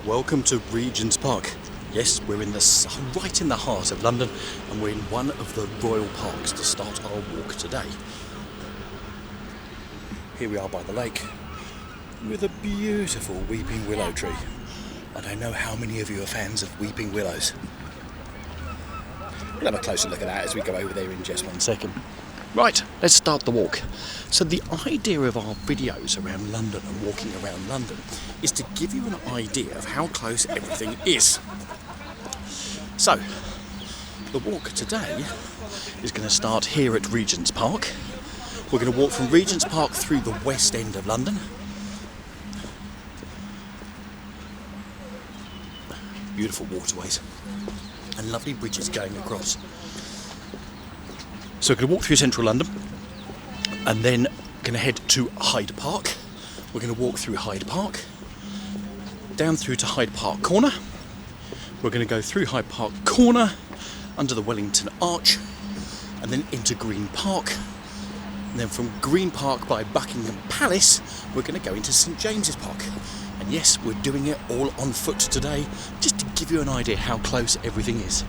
Welcome to Regents Park. Yes, we're right in the heart of London, and we're in one of the royal parks to start our walk today. Here we are by the lake with a beautiful weeping willow tree, and I know how many of you are fans of weeping willows. We'll have a closer look at that as we go over there in just 1 second. Right, let's start the walk. So the idea of our videos around London and walking around London is to give you an idea of how close everything is. So, the walk today is going to start here at Regents Park. We're going to walk from Regents Park through the west end of London. Beautiful waterways and lovely bridges going across. So we're going to walk through central London and then going to head to Hyde Park. We're going to walk through Hyde Park, down through to Hyde Park Corner. We're going to go through Hyde Park Corner, under the Wellington Arch, and then into Green Park. And then from Green Park by Buckingham Palace, we're going to go into St James's Park. And yes, we're doing it all on foot today, just to give you an idea how close everything is.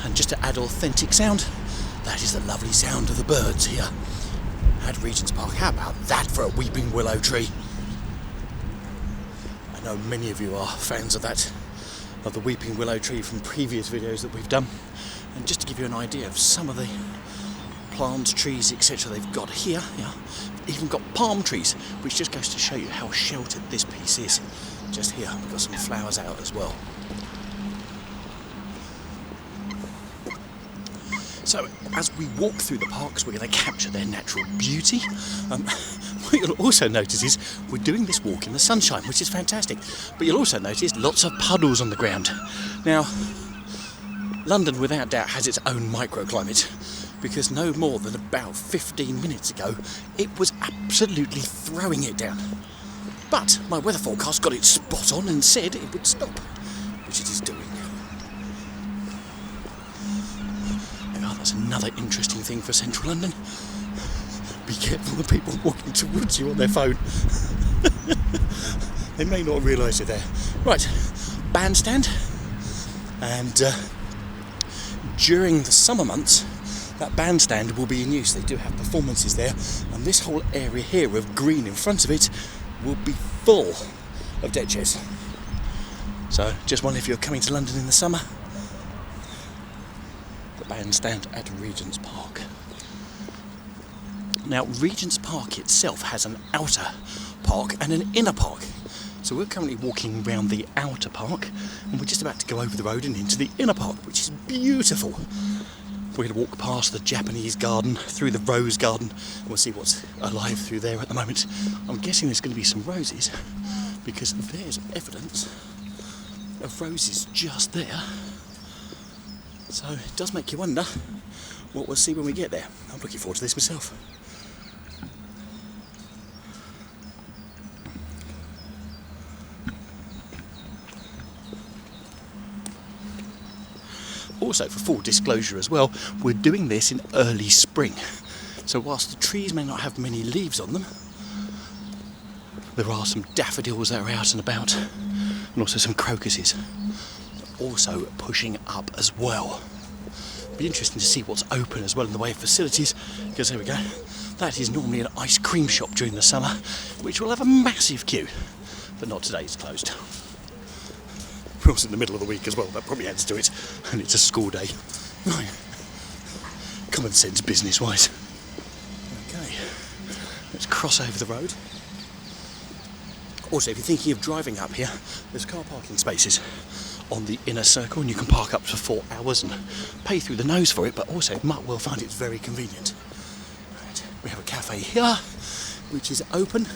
And just to add authentic sound, that is the lovely sound of the birds here at Regents Park. How about that for a weeping willow tree? I know many of you are fans of that, of the weeping willow tree from previous videos that we've done. And just to give you an idea of some of the plants, trees, etc. they've got here, even got palm trees, which just goes to show you how sheltered this piece is. Just here, we've got some flowers out as well. So, as we walk through the parks, we're going to capture their natural beauty. What you'll also notice is we're doing this walk in the sunshine, which is fantastic. But you'll also notice lots of puddles on the ground. Now, London, without doubt, has its own microclimate, because no more than about 15 minutes ago, it was absolutely throwing it down. But my weather forecast got it spot on and said it would stop, which it is doing. That's another interesting thing for central London. Be careful of people walking towards you on their phone. They may not realise you're there. Right, bandstand. And during the summer months, that bandstand will be in use. They do have performances there. And this whole area here of green in front of it will be full of deck chairs. So, just wonder if you're coming to London in the summer. Bandstand at Regents Park. Now, Regents Park itself has an outer park and an inner park. So we're currently walking around the outer park, and we're just about to go over the road and into the inner park, which is beautiful. We're going to walk past the Japanese garden, through the rose garden, and we'll see what's alive through there at the moment. I'm guessing there's going to be some roses, because there's evidence of roses just there. So it does make you wonder what we'll see when we get there. I'm looking forward to this myself. Also, for full disclosure as well, we're doing this in early spring. So whilst the trees may not have many leaves on them, there are some daffodils that are out and about, and also some crocuses. Also pushing up as well. Be interesting to see what's open as well in the way of facilities, because there we go, that is normally an ice cream shop during the summer, which will have a massive queue, but not today, it's closed. We're also in the middle of the week as well, that probably adds to it, and it's a school day. Right. Common sense business wise. Okay, let's cross over the road. Also, if you're thinking of driving up here, there's car parking spaces on the inner circle, and you can park up to 4 hours and pay through the nose for it, but also you might well find it's very convenient. Right, we have a cafe here, which is open,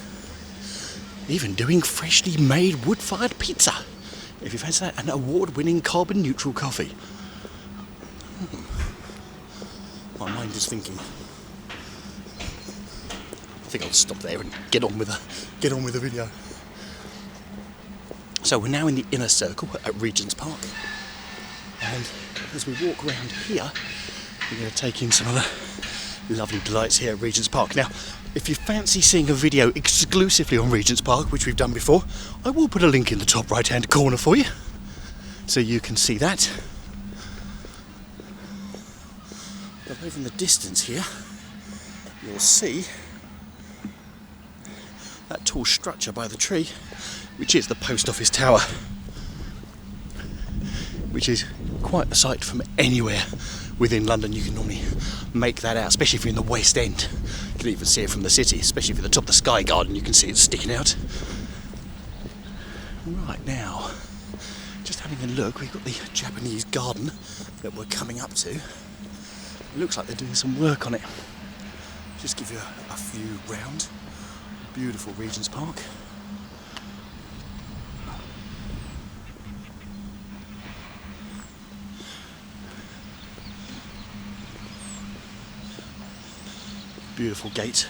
even doing freshly made wood-fired pizza, if you fancy that, and award-winning carbon-neutral coffee. My mind is thinking. I think I'll stop there and get on with the video. So we're now in the inner circle at Regents Park, and as we walk around here, we're going to take in some of the lovely delights here at Regents Park. Now, if you fancy seeing a video exclusively on Regents Park, which we've done before, I will put a link in the top right hand corner for you, so you can see that. But over in the distance here, you'll see that tall structure by the tree, which is the post office tower, which is quite a sight from anywhere within London. You can normally make that out, especially if you're in the West End. You can even see it from the city, especially if you're at the top of the Sky Garden, you can see it sticking out. Right, now, just having a look, we've got the Japanese garden that we're coming up to. It looks like they're doing some work on it. Just give you a view round. Beautiful Regents Park. Beautiful gate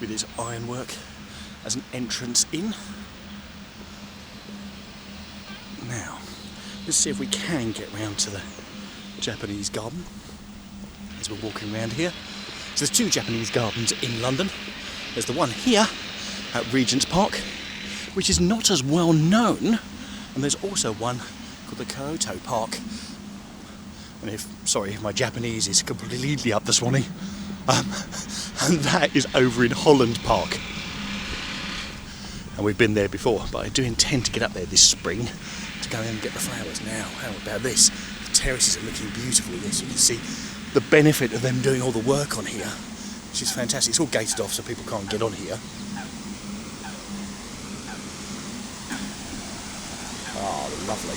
with its ironwork as an entrance in. Now, let's see if we can get round to the Japanese garden as we're walking around here. So there's two Japanese gardens in London. There's the one here at Regents Park, which is not as well known, and there's also one called the Kyoto Park. And sorry if my Japanese is completely up this morning. And that is over in Holland Park. And we've been there before, but I do intend to get up there this spring to go in and get the flowers. Now, how about this? The terraces are looking beautiful. Yes, you can see the benefit of them doing all the work on here, which is fantastic. It's all gated off so people can't get on here. Oh, lovely.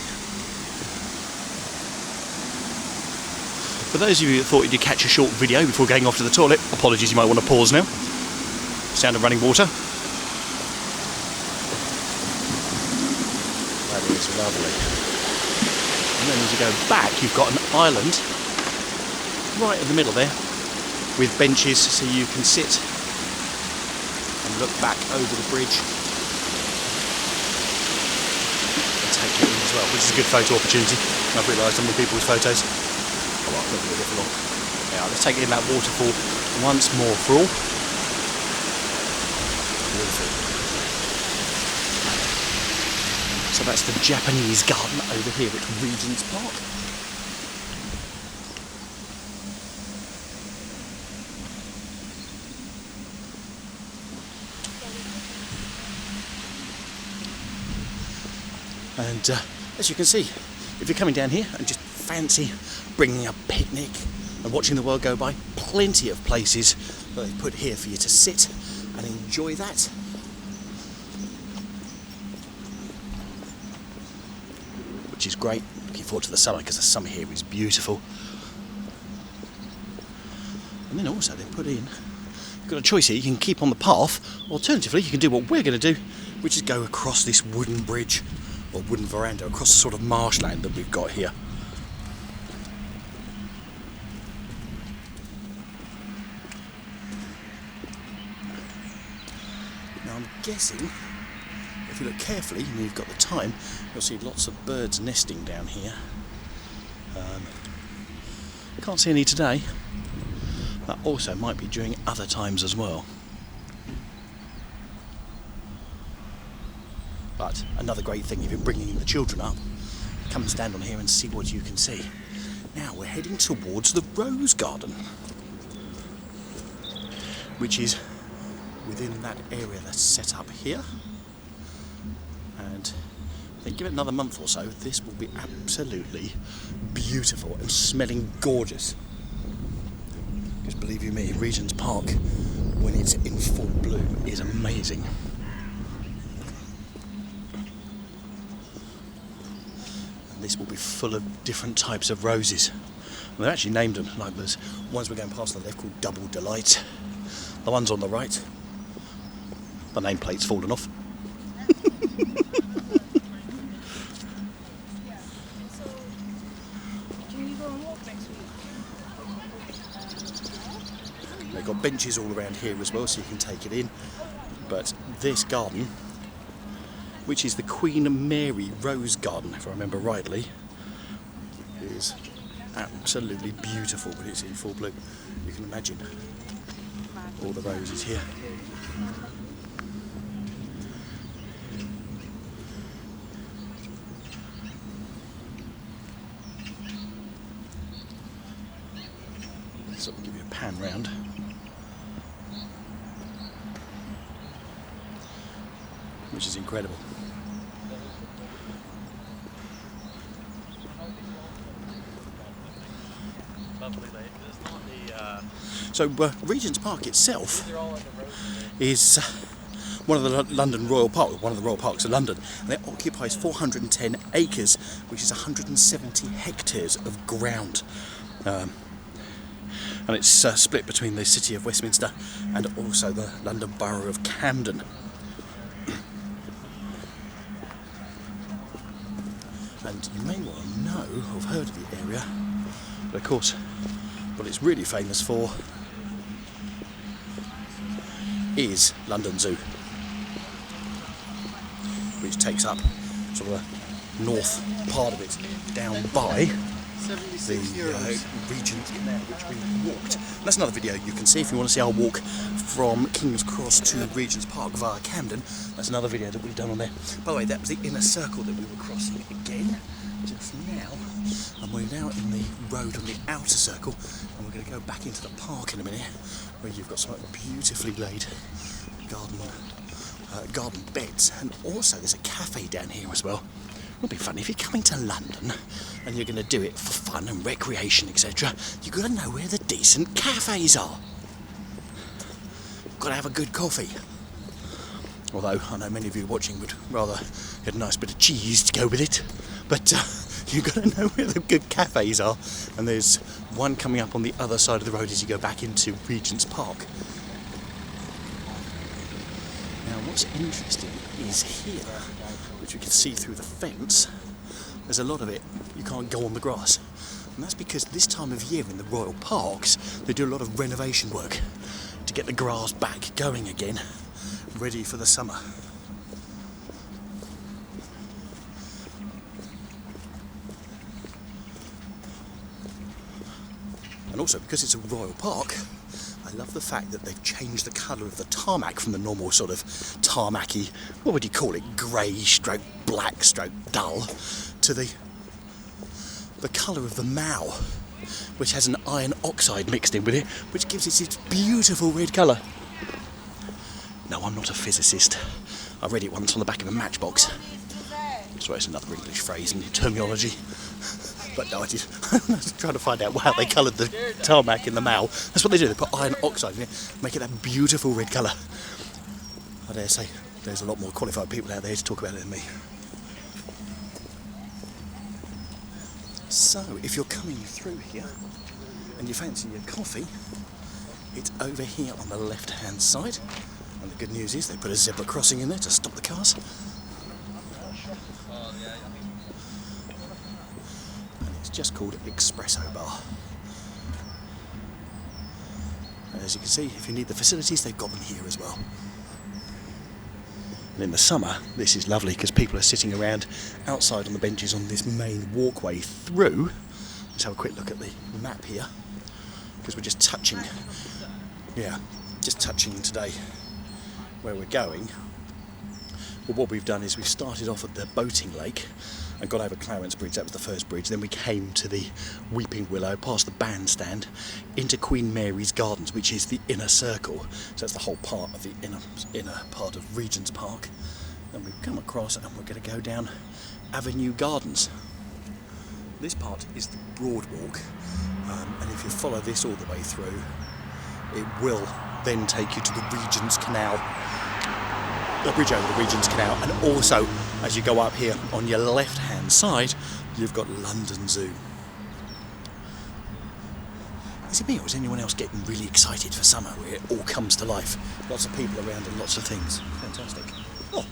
For those of you that thought you'd catch a short video before going off to the toilet, apologies, you might want to pause now. Sound of running water. That is lovely. And then as you go back, you've got an island right in the middle there with benches so you can sit and look back over the bridge and take it in as well, which is a good photo opportunity. I've realised some of the people's photos. Yeah, let's take in that waterfall once more for all. Beautiful. So that's the Japanese garden over here at Regents Park. And as you can see, if you're coming down here and just fancy bringing a picnic and watching the world go by, plenty of places that they've put here for you to sit and enjoy that. Which is great. Looking forward to the summer because the summer here is beautiful. And then also they've put in, you've got a choice here, you can keep on the path, alternatively you can do what we're going to do, which is go across this wooden bridge or wooden veranda across the sort of marshland that we've got here. I'm guessing, if you look carefully and you've got the time, you'll see lots of birds nesting down here. Can't see any today. That also might be during other times as well. But another great thing if you're bringing the children up, come and stand on here and see what you can see. Now we're heading towards the Rose Garden, which is within that area that's set up here. And I think give it another month or so, this will be absolutely beautiful and smelling gorgeous. Because believe you me, Regents Park, when it's in full bloom, is amazing. And this will be full of different types of roses. And they've actually named them, like there's ones we're going past on the left called Double Delight. The ones on the right, the nameplate's fallen off. They've got benches all around here as well, so you can take it in. But this garden, which is the Queen Mary Rose Garden, if I remember rightly, is absolutely beautiful when it's in full bloom. You can imagine the roses here. So we'll give you a pan round. Which is incredible. So Regents Park itself is one of the London Royal Park, one of the Royal Parks of London, and it occupies 410 acres, which is 170 hectares of ground. And it's split between the City of Westminster and also the London Borough of Camden. And you may well know or have heard of the area, but of course what it's really famous for is London Zoo, which takes up sort of the north part of it down by the Regent's Canal, which we walked. And that's another video you can see if you want to see our walk from King's Cross to Regent's Park via Camden. That's another video that we've done on there. By the way, that was the inner circle that we were crossing again just now, and we're now in the road on the outer circle, and we're going to go back into the park in a minute, where you've got some beautifully laid garden beds, and also there's a cafe down here as well. It'll be fun if you're coming to London and you're going to do it for fun and recreation, etc. You've got to know where the decent cafes are. You've got to have a good coffee. Although I know many of you watching would rather get a nice bit of cheese to go with it, but you've got to know where the good cafes are, and there's one coming up on the other side of the road as you go back into Regent's Park. Now what's interesting is here, which you can see through the fence, there's a lot of it, you can't go on the grass. And that's because this time of year in the Royal Parks, they do a lot of renovation work to get the grass back going again, ready for the summer. And also, because it's a royal park, I love the fact that they've changed the colour of the tarmac from the normal sort of tarmacy, what would you call it, grey stroke black stroke dull, to the colour of the mow, which has an iron oxide mixed in with it, which gives it its beautiful red colour. No, I'm not a physicist. I read it once on the back of a matchbox. Sorry, it's another English phrase and terminology. But no, I was trying to find out how they coloured the tarmac in the mow. That's what they do, they put iron oxide in it, make it that beautiful red colour. I dare say there's a lot more qualified people out there to talk about it than me. So, if you're coming through here and you fancy your coffee, it's over here on the left hand side. And the good news is they put a zebra crossing in there to stop the cars. Just called Expresso Bar. And as you can see, if you need the facilities, they've got them here as well. And in the summer, this is lovely because people are sitting around outside on the benches on this main walkway through. Let's have a quick look at the map here, because we're just touching today where we're going. But what we've done is we've started off at the boating lake and got over Clarence Bridge, that was the first bridge. Then we came to the Weeping Willow, past the bandstand, into Queen Mary's Gardens, which is the inner circle. So that's the whole part of the inner part of Regent's Park. And we've come across and we're going to go down Avenue Gardens. This part is the Broadwalk, and if you follow this all the way through, it will then take you to the Regent's Canal. The bridge over the Regent's Canal, and also as you go up here on your left hand side you've got London Zoo. Is it me or is anyone else getting really excited for summer where it all comes to life? Lots of people around and lots of things. Fantastic. Oh.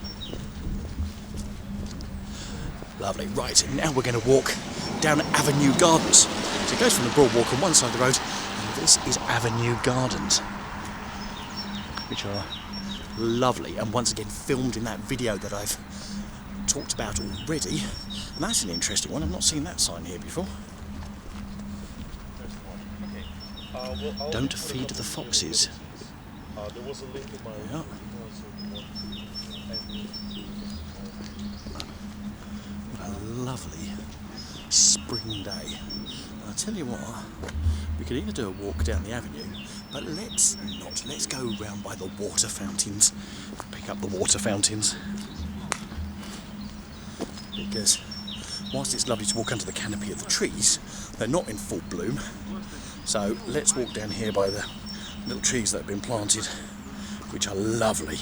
Lovely. Right, now we're going to walk down Avenue Gardens. So it goes from the Broadwalk on one side of the road, and this is Avenue Gardens, which are lovely, and once again filmed in that video that I've talked about already. And that's an interesting one, I've not seen that sign here before. Don't feed the foxes. There was a link in my Yeah. A lovely spring day. I'll tell you what, we could either do a walk down the avenue, but let's not. Let's go round by the water fountains, pick up the water fountains, because whilst it's lovely to walk under the canopy of the trees, they're not in full bloom. So let's walk down here by the little trees that have been planted, which are lovely.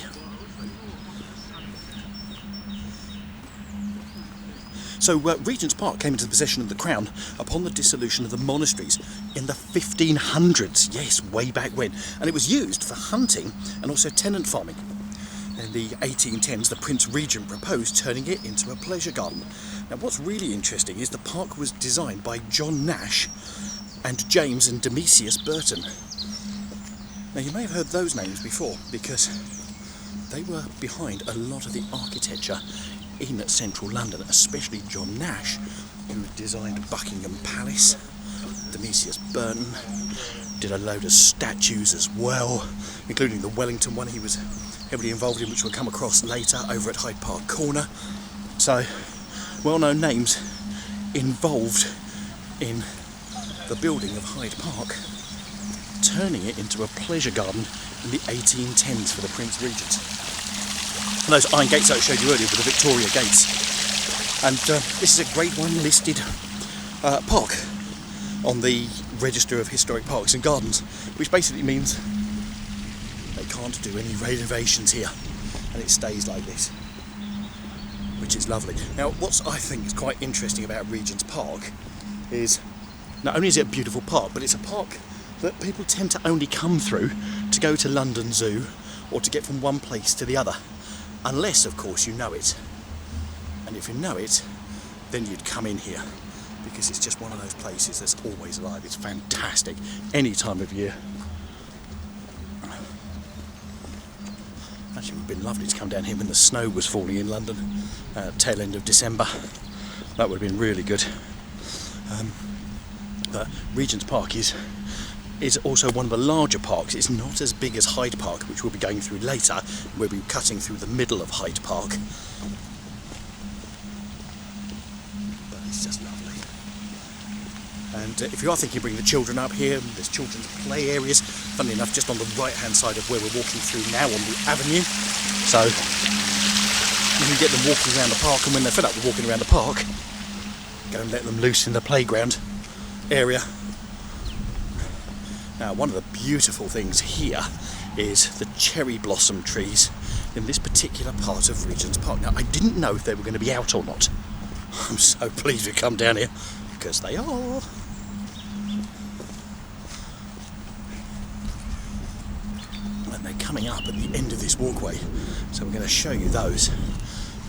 So Regents Park came into the possession of the Crown upon the dissolution of the monasteries in the 1500s, yes, way back when, and it was used for hunting and also tenant farming. In the 1810s, the Prince Regent proposed turning it into a pleasure garden. Now what's really interesting is the park was designed by John Nash and James and Demetrius Burton. Now you may have heard those names before because they were behind a lot of the architecture in central London, especially John Nash, who designed Buckingham Palace. Demetrius Burton did a load of statues as well, including the Wellington one he was heavily involved in, which we'll come across later over at Hyde Park Corner. So, well-known names involved in the building of Hyde Park, turning it into a pleasure garden in the 1810s for the Prince Regent. And those iron gates that I showed you earlier were the Victoria Gates. And this is a Grade 1 listed park on the Register of Historic Parks and Gardens, which basically means they can't do any renovations here, and it stays like this, which is lovely. Now, what I think is quite interesting about Regents Park is not only is it a beautiful park, but it's a park that people tend to only come through to go to London Zoo or to get from one place to the other. Unless, of course, you know it. And if you know it, then you'd come in here, because it's just one of those places that's always alive. It's fantastic any time of year. Actually, it would have been lovely to come down here when the snow was falling in London, tail end of December. That would have been really good. But Regents Park is also one of the larger parks. It's not as big as Hyde Park, which we'll be going through later. We'll be cutting through the middle of Hyde Park. But it's just lovely. And if you are thinking of bringing the children up here, there's children's play areas, funnily enough, just on the right-hand side of where we're walking through now on the avenue. So you can get them walking around the park, and when they're fed up with walking around the park, go and let them loose in the playground area. Now, one of the beautiful things here is the cherry blossom trees in this particular part of Regents Park. Now, I didn't know if they were going to be out or not. I'm so pleased we come down here, because they are. And they're coming up at the end of this walkway, so we're going to show you those,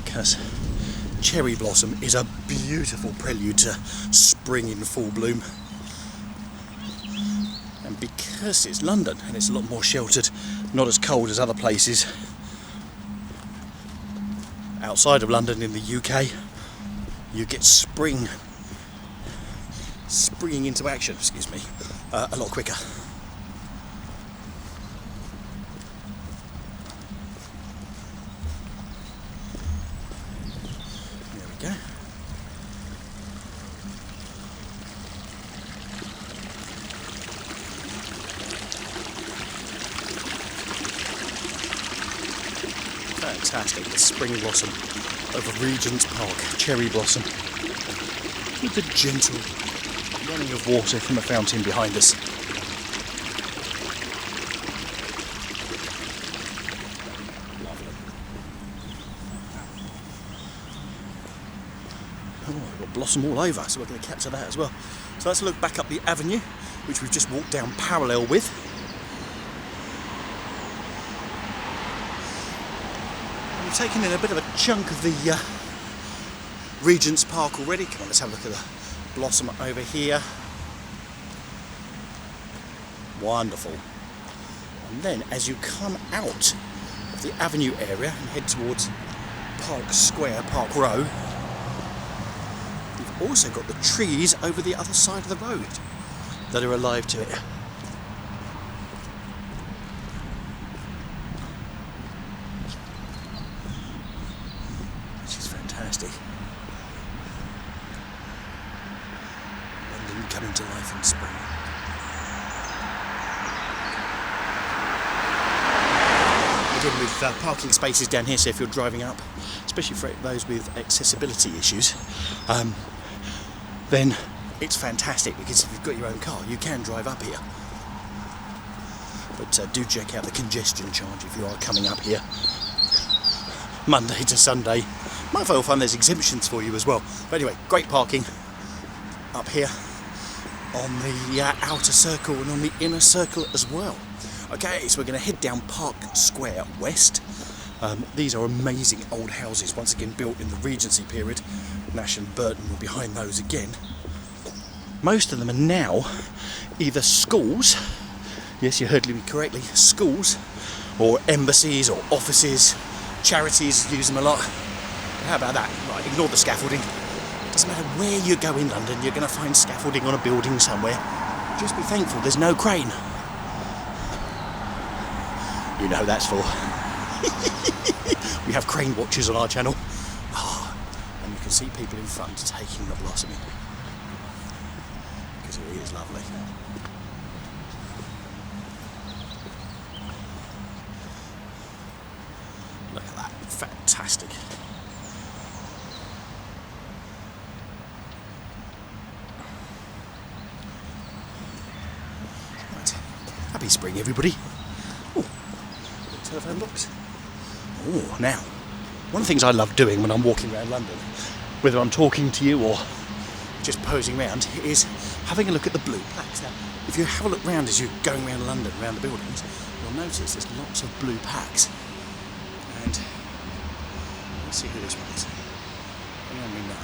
because cherry blossom is a beautiful prelude to spring in full bloom. And because it's London and it's a lot more sheltered, not as cold as other places outside of London in the UK, you get springing into action, excuse me, a lot quicker. There we go. Fantastic, the spring blossom of Regents Park, cherry blossom, with the gentle running of water from a fountain behind us. Lovely. Oh, we've got blossom all over, so we're going to capture that as well. So let's look back up the avenue, which we've just walked down parallel with. We've taken in a bit of a chunk of the Regents Park already. Come on, let's have a look at the blossom over here. Wonderful. And then as you come out of the avenue area and head towards Park Square, Park Row, you've also got the trees over the other side of the road that are alive to it. fantastic. London coming to life in spring. Again with parking spaces down here, so if you're driving up, especially for those with accessibility issues, then it's fantastic, because if you've got your own car, you can drive up here. But do check out the congestion charge if you are coming up here Monday to Sunday. Might well find there's exemptions for you as well. But anyway, great parking up here on the outer circle and on the inner circle as well. Okay, so we're going to head down Park Square west. These are amazing old houses, once again built in the Regency period. Nash and Burton were behind those again. Most of them are now either schools, yes, you heard me correctly, schools, or embassies or offices. Charities use them a lot. But how about that? Right, ignore the scaffolding. Doesn't matter where you go in London, you're going to find scaffolding on a building somewhere. Just be thankful there's no crane. You know who that's for. We have crane watchers on our channel. Oh, and you can see people in front taking the blossoming. Because it is lovely. Look at that, fantastic. Right. Happy spring, everybody. Oh, telephone box. Oh, now, one of the things I love doing when I'm walking around London, whether I'm talking to you or just posing around, is having a look at the blue plaques. Now, if you have a look round as you're going around London, around the buildings, you'll notice there's lots of blue plaques. And let's see who this one is. Anyone we know?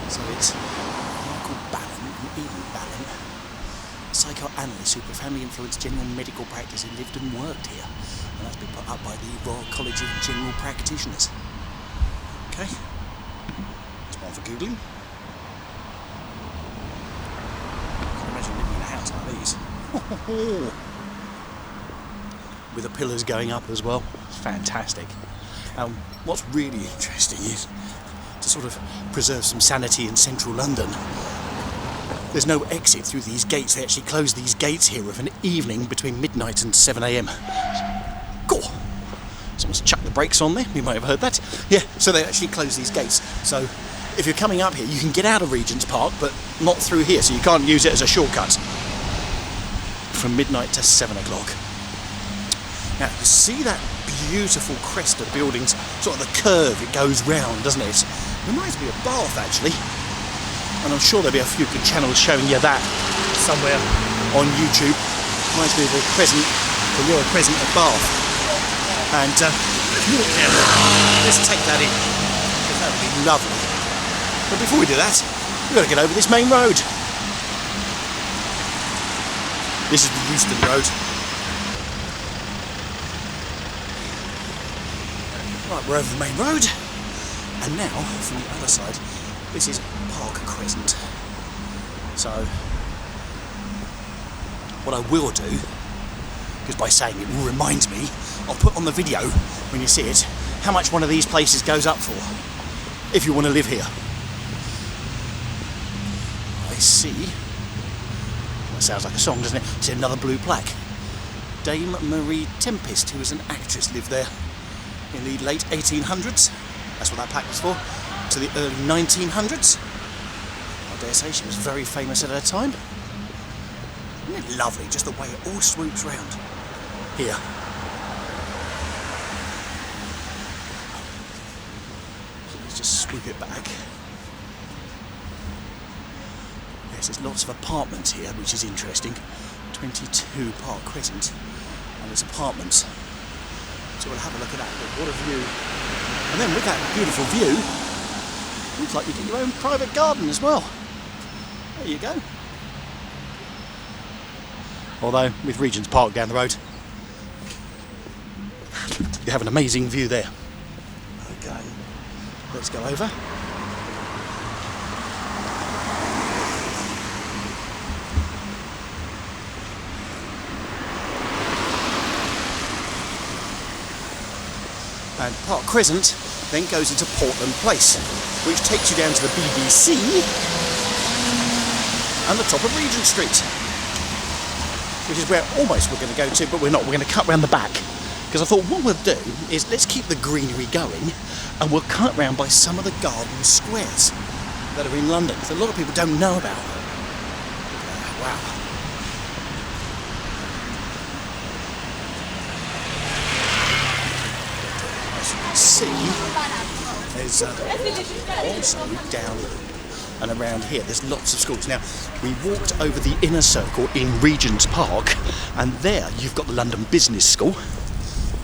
So it's Michael Ballant and Eden Ballant, a psychoanalyst who profoundly influenced general medical practice and lived and worked here. And that's been put up by the Royal College of General Practitioners. Okay. There's one for Googling. I can imagine living in a house like these. With the pillars going up as well. It's fantastic. What's really interesting is to sort of preserve some sanity in central London. There's no exit through these gates. They actually close these gates here of an evening between midnight and 7 AM. Cool. Someone's chucked the brakes on there. You might have heard that. Yeah, so they actually close these gates. So if you're coming up here, you can get out of Regents Park, but not through here. So you can't use it as a shortcut. From midnight to 7 o'clock. Now, you see that beautiful crest of buildings, sort of the curve it goes round, doesn't it? It reminds me of Bath, actually. And I'm sure there'll be a few good channels showing you that somewhere on YouTube. Reminds me of the Crescent, the Royal Crescent of Bath. And let's take that in, because that would be lovely. But before we do that, we've got to get over this main road. This is the Euston Road. Right, we're over the main road. And now, from the other side, this is Park Crescent. So, what I will do, because by saying it will remind me, I'll put on the video, when you see it, how much one of these places goes up for, if you want to live here. I see. That sounds like a song, doesn't it? See another blue plaque. Dame Marie Tempest, who was an actress, lived there in the late 1800s. That's what that plaque was for. To the early 1900s. I dare say she was very famous at her time. Isn't it lovely, just the way it all swoops round here. So let's just swoop it back. Yes, there's lots of apartments here, which is interesting. 22 Park Crescent, and there's apartments. So we'll have a look at that. But what a view. And then with that beautiful view, looks like you get your own private garden as well. There you go. Although, with Regents Park down the road, you have an amazing view there. Okay, let's go over. And Park Crescent then goes into Portman Place, which takes you down to the BBC and the top of Regent Street, which is where almost we're going to go to, but we're not. We're going to cut round the back, because I thought what we'll do is let's keep the greenery going, and we'll cut round by some of the garden squares that are in London that a lot of people don't know about. Wow. As you can see, there's also down and around here there's lots of schools. Now, we walked over the inner circle in Regents Park, and there you've got the London Business School.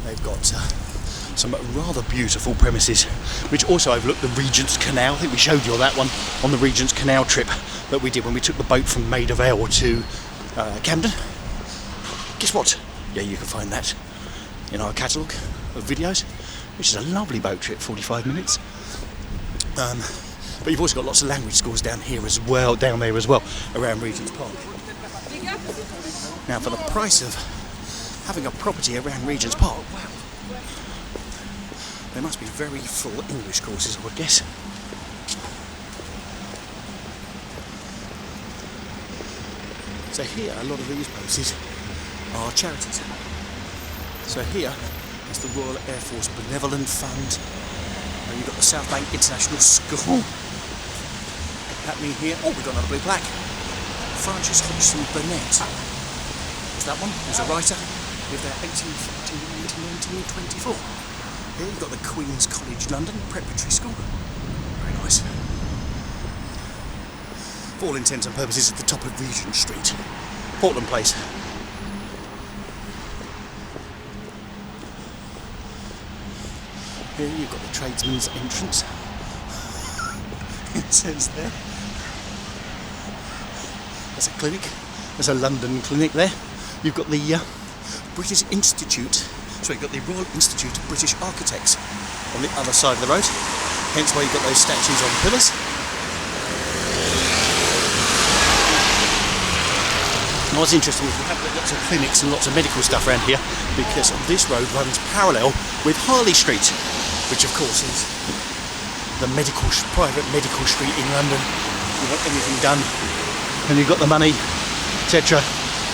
They've got some rather beautiful premises, which also overlook the Regent's Canal. I think we showed you all that one on the Regent's Canal trip that we did when we took the boat from Maida Vale to Camden. Guess what? Yeah, you can find that in our catalogue of videos, which is a lovely boat trip, 45 minutes. But you've also got lots of language schools down here as well, down there as well, around Regent's Park. Now, for the price of having a property around Regent's Park, wow, there must be very full English courses, I would guess. So here, a lot of these places are charities. So here is the Royal Air Force Benevolent Fund, and you've got the South Bank International School happening here. Oh, we've got another blue plaque. Francis Hodgson Burnett was that one. He was a writer. Lived there 1814 to 1924. Here you've got the Queen's College London Preparatory School. Very nice. For all intents and purposes, at the top of Regent Street, Portland Place. Here you've got the tradesman's entrance. It says there. There's a clinic. There's a London clinic there. You've got the British Institute. So you've got the Royal Institute of British Architects on the other side of the road. Hence why you've got those statues on pillars. And what's interesting is we have got lots of clinics and lots of medical stuff around here, because this road runs parallel with Harley Street, which of course is the private medical street in London. You want anything done, and you've got the money, etc.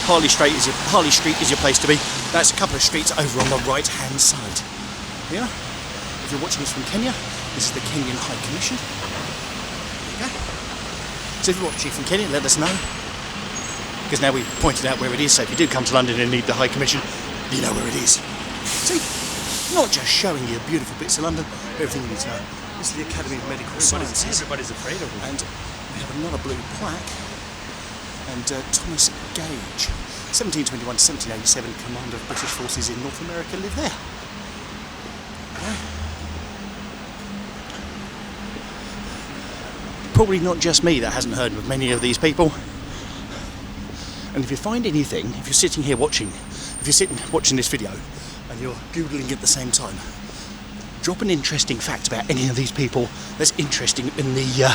Harley Street is your place to be. That's a couple of streets over on the right-hand side. Yeah. If you're watching this from Kenya, this is the Kenyan High Commission. There you go. So if you're watching from Kenya, let us know, because now we've pointed out where it is. So if you do come to London and need the High Commission, you know where it is. See, not just showing you beautiful bits of London, but everything you need to know. This is the Academy of Medical Sciences. Everybody's afraid of it. And we have another blue plaque. And Thomas Gage, 1721 to 1787, commander of British forces in North America, lived there. Yeah. Probably not just me that hasn't heard of many of these people. And if you find anything, if you're sitting here watching this video and you're Googling at the same time, drop an interesting fact about any of these people that's interesting in the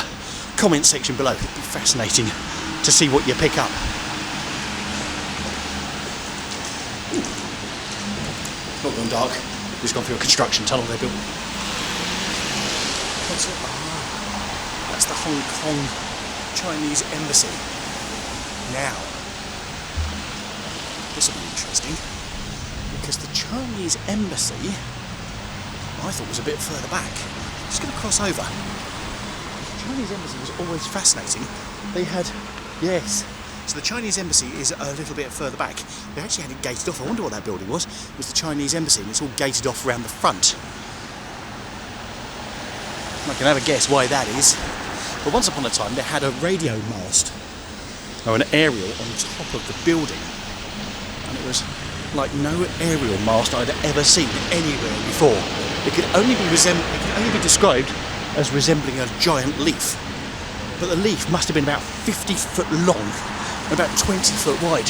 comment section below. It'd be fascinating to see what you pick up. Not gone dark, just gone through a construction tunnel they built. That's the Hong Kong Chinese Embassy. Now, this will be interesting, because the Chinese Embassy, I thought, was a bit further back. Just going to cross over. The Chinese Embassy was always fascinating. They had, yes, so the Chinese Embassy is a little bit further back. They actually had it gated off. I wonder what that building was. It was the Chinese Embassy, and it's all gated off around the front. I can have a guess why that is. But once upon a time, they had a radio mast, or an aerial on top of the building. And it was like no aerial mast I'd ever seen anywhere before. It could only be described as resembling a giant leaf. But the leaf must have been about 50 foot long and about 20 foot wide.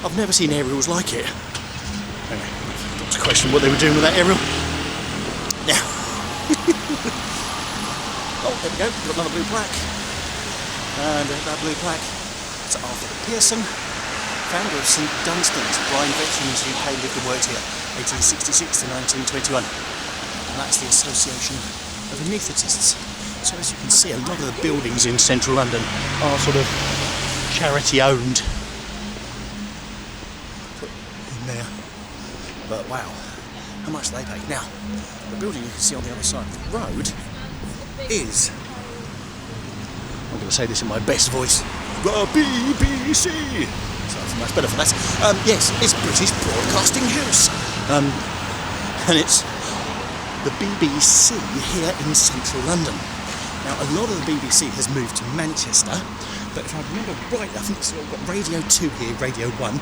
I've never seen aerials like it. Anyway, got to question what they were doing with that aerial. Now, oh, there we go, we've got another blue plaque. And that blue plaque, it's Arthur Pearson, founder of St Dunstan's, blind veterans who lived and worked here, 1866 to 1921. That's the Association of Anaesthetists. So as you can see, a lot of the buildings in central London are sort of charity owned. Put in there. But wow, how much they pay. Now, the building you can see on the other side of the road is, I'm going to say this in my best voice, the BBC. So that's much better for that. Yes, it's British Broadcasting House. And it's the BBC here in central London. Now, a lot of the BBC has moved to Manchester, but if I remember right, I think we've got Radio 2 here, Radio 1.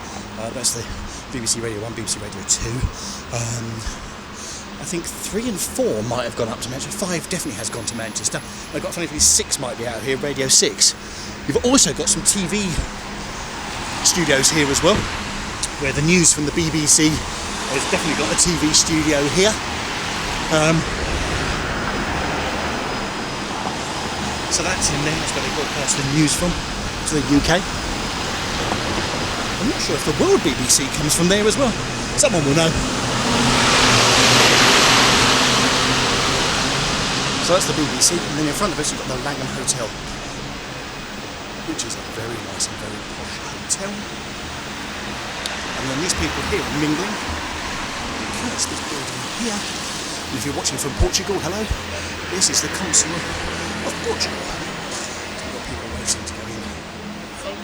That's the BBC Radio 1, BBC Radio 2. I think 3 and 4 might have gone up to Manchester. 5 definitely has gone to Manchester. I've got a funny feeling 6 might be out here, Radio 6. You've also got some TV studios here as well, where the news from the BBC has definitely got a TV studio here. So that's in there, that's where they broadcast the news from, to the UK. I'm not sure if the World BBC comes from there as well. Someone will know. So that's the BBC, and then in front of us you've got the Langham Hotel, which is a very nice and very posh hotel. And then these people here are mingling. Because this building here, and if you're watching from Portugal, hello, this is the Consulate of Portugal. So we've got people waiting to go in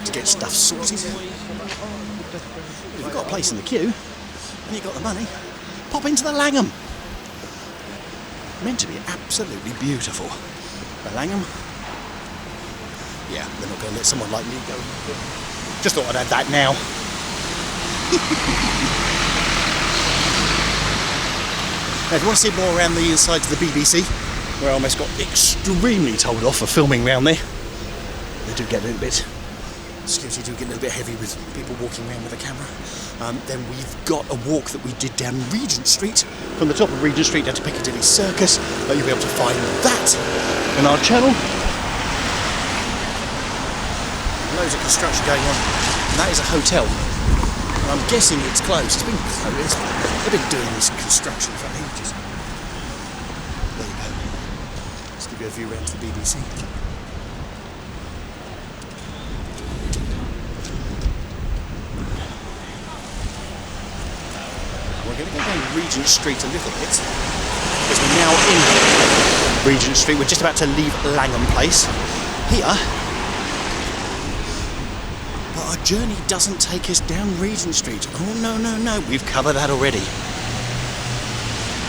to get stuff sorted. If you've got a place in the queue and you've got the money, pop into the Langham. Meant to be absolutely beautiful. The Langham. Yeah, they're not going to let someone like me go. Just thought I'd add that now. Now, if you want to see more around the inside of the BBC, where I almost got extremely told off for filming around there, they do get a little bit, security do get a little bit heavy with people walking around with a camera. Then we've got a walk that we did down Regent Street, from the top of Regent Street down to Piccadilly Circus. You'll be able to find that on our channel. Loads of construction going on, and that is a hotel. And I'm guessing it's closed. It's been closed. They've been doing this construction for ages. There you go. Let's give you a view around to the BBC. We're going to go down Regent Street a little bit, because we're now in Regent Street. We're just about to leave Langham Place here. But our journey doesn't take us down Regent Street. Oh no, no, no, we've covered that already.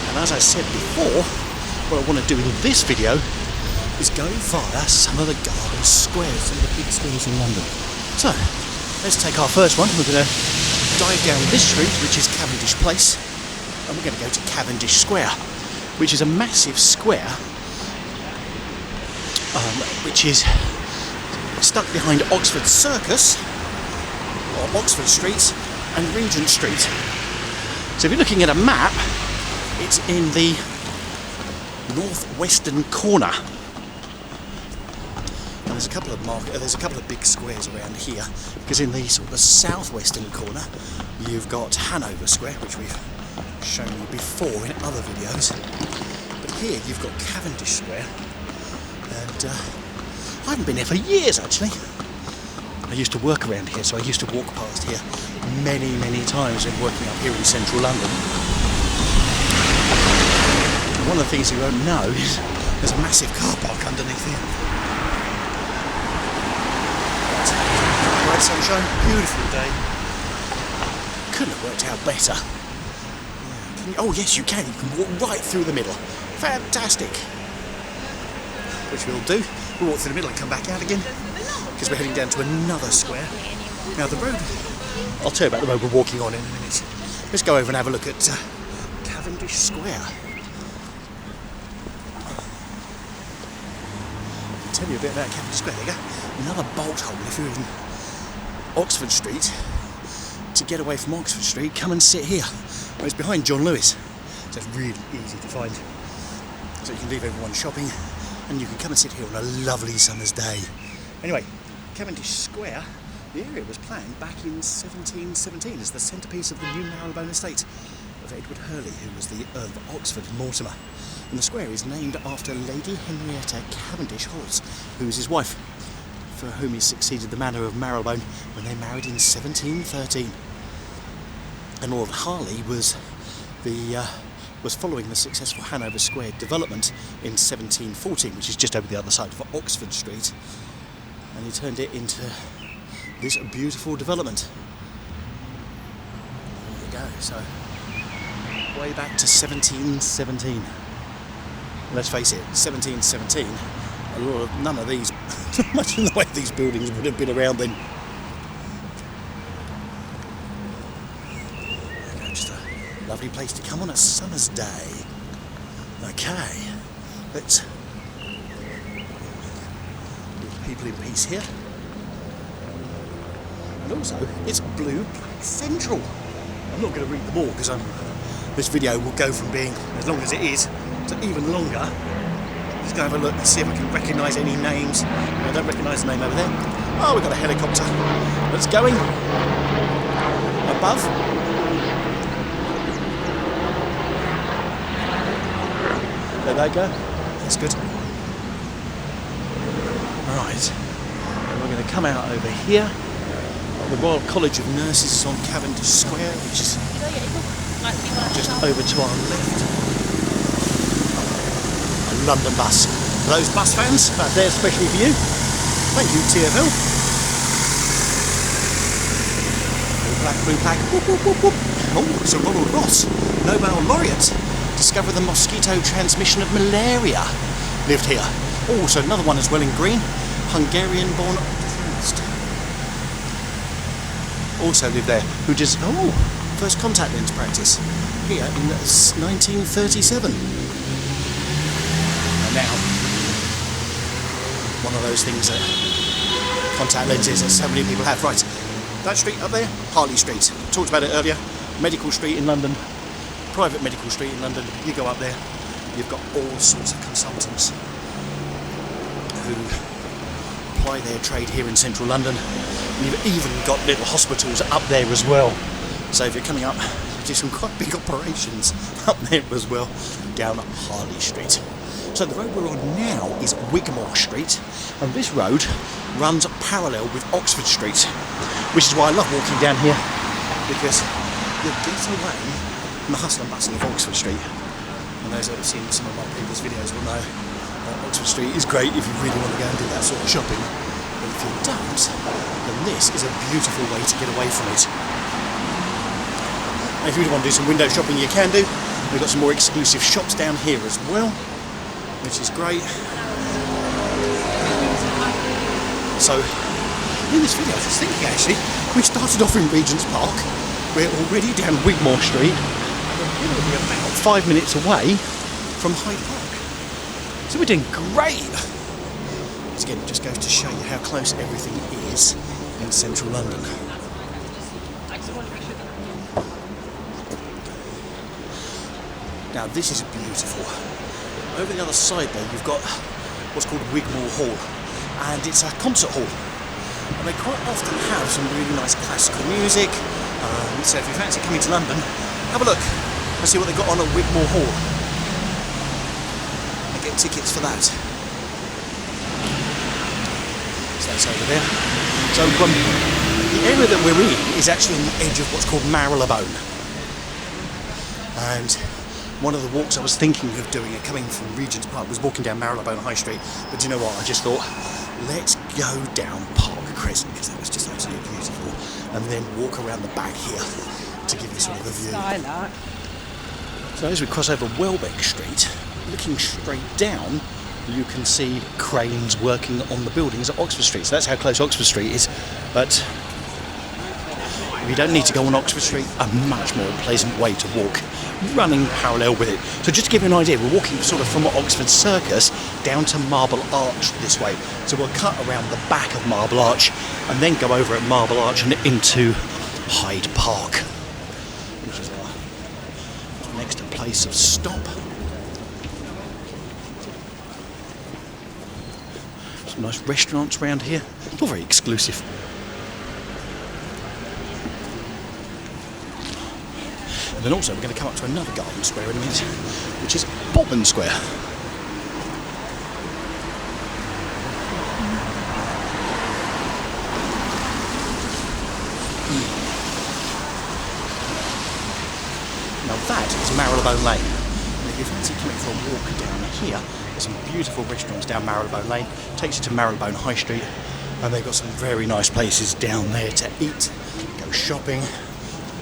And as I said before, what I want to do in this video is go via some of the garden squares, some of the big squares in London. So, let's take our first one. We're going to dive down this street, which is Cavendish Place, and we're going to go to Cavendish Square, which is a massive square, which is stuck behind Oxford Circus, or Oxford Street, and Regent Street. So if you're looking at a map, it's in the northwestern corner. And there's a couple of big squares around here, because in the sort of southwestern corner you've got Hanover Square, which we've shown you before in other videos. But here you've got Cavendish Square, and I haven't been here for years actually. I used to work around here, so I used to walk past here many, many times when working up here in central London. And one of the things you won't know is there's a massive car park underneath here. Bright sunshine, beautiful day. Couldn't have worked out better. Oh yes, you can. You can walk right through the middle. Fantastic. Which we'll do. We'll walk through the middle and come back out again, because we're heading down to another square. Now the road, I'll tell you about the road we're walking on in a minute. Let's go over and have a look at Cavendish Square. I'll tell you a bit about Cavendish Square. There you go. Another bolt hole. If you're in Oxford Street, to get away from Oxford Street, come and sit here. Well, it's behind John Lewis, so it's really easy to find. So you can leave everyone shopping, and you can come and sit here on a lovely summer's day. Anyway, Cavendish Square, the area was planned back in 1717 as the centrepiece of the new Marylebone estate of Sir Edward Hurley, who was the Earl of Oxford and Mortimer. And the square is named after Lady Henrietta Cavendish Halls, who was his wife, for whom he succeeded the manor of Marylebone when they married in 1713. And Lord Harley was following the successful Hanover Square development in 1714, which is just over the other side of Oxford Street, and he turned it into this beautiful development. There you go. So way back to 1717. Let's face it, 1717. None of these, much in the way these buildings would have been around then. Just a lovely place to come on a summer's day. Okay, let's leave people in peace here. And also, it's Blue Plaque Central. I'm not going to read them all because this video will go from being as long as it is to even longer. Just go have a look and see if I can recognise any names. I don't recognise the name over there. Oh, we've got a helicopter that's going above. There they go. That's good. Right. And we're going to come out over here. The Royal College of Nurses is on Cavendish Square, which is just over to our left. London bus. For those bus fans, that's there especially for you. Thank you, TfL. Blue plaque. Whoop, whoop, whoop, whoop. Oh, Sir Ronald Ross, Nobel laureate, discovered the mosquito transmission of malaria. Lived here. Oh, so another one as well in green. Hungarian-born priest. Also lived there. Who just first contact lens practice here in 1937. Now, one of those things that contact lenses that so many people have. Right, that street up there, Harley Street. Talked about it earlier. Medical Street in London, private medical street in London. You go up there, you've got all sorts of consultants who apply their trade here in central London. And you've even got little hospitals up there as well. So if you're coming up, you do some quite big operations up there as well, down Harley Street. So the road we're on now is Wigmore Street, and this road runs parallel with Oxford Street, which is why I love walking down here, because you'll get away from the hustle and bustle of Oxford Street. And those that have seen some of my previous videos will know that Oxford Street is great if you really want to go and do that sort of shopping. But if you don't, then this is a beautiful way to get away from it. And if you really want to do some window shopping, you can do. We've got some more exclusive shops down here as well, which is great. So, in this video, I was thinking actually, we started off in Regents Park, we're already down Wigmore Street, and we're going to be about 5 minutes away from Hyde Park. So we're doing great! Once again, it just goes to show you how close everything is in central London. Now this is beautiful. Over the other side there you've got what's called Wigmore Hall, and it's a concert hall, and they quite often have some really nice classical music, so if you fancy coming to London, have a look and see what they've got on at Wigmore Hall and get tickets for that. So that's over there. So the area that we're in is actually on the edge of what's called Marylebone, and one of the walks I was thinking of doing coming from Regents Park was walking down Marylebone High Street, but do you know what, I just thought, let's go down Park Crescent, because that was just absolutely beautiful, and then walk around the back here to give you sort of a view. So as we cross over Welbeck Street, looking straight down, you can see cranes working on the buildings at Oxford Street, so that's how close Oxford Street is. But if you don't need to go on Oxford Street, a much more pleasant way to walk, running parallel with it. So just to give you an idea, we're walking sort of from Oxford Circus down to Marble Arch this way. So we'll cut around the back of Marble Arch and then go over at Marble Arch and into Hyde Park, which is our next place of stop. Some nice restaurants around here, all very exclusive. And then also we're going to come up to another garden square in a minute, which is Portman Square. Now that is Marylebone Lane. And if you fancy coming for a walk down here, there's some beautiful restaurants down Marylebone Lane. Takes you to Marylebone High Street, and they've got some very nice places down there to eat, go shopping,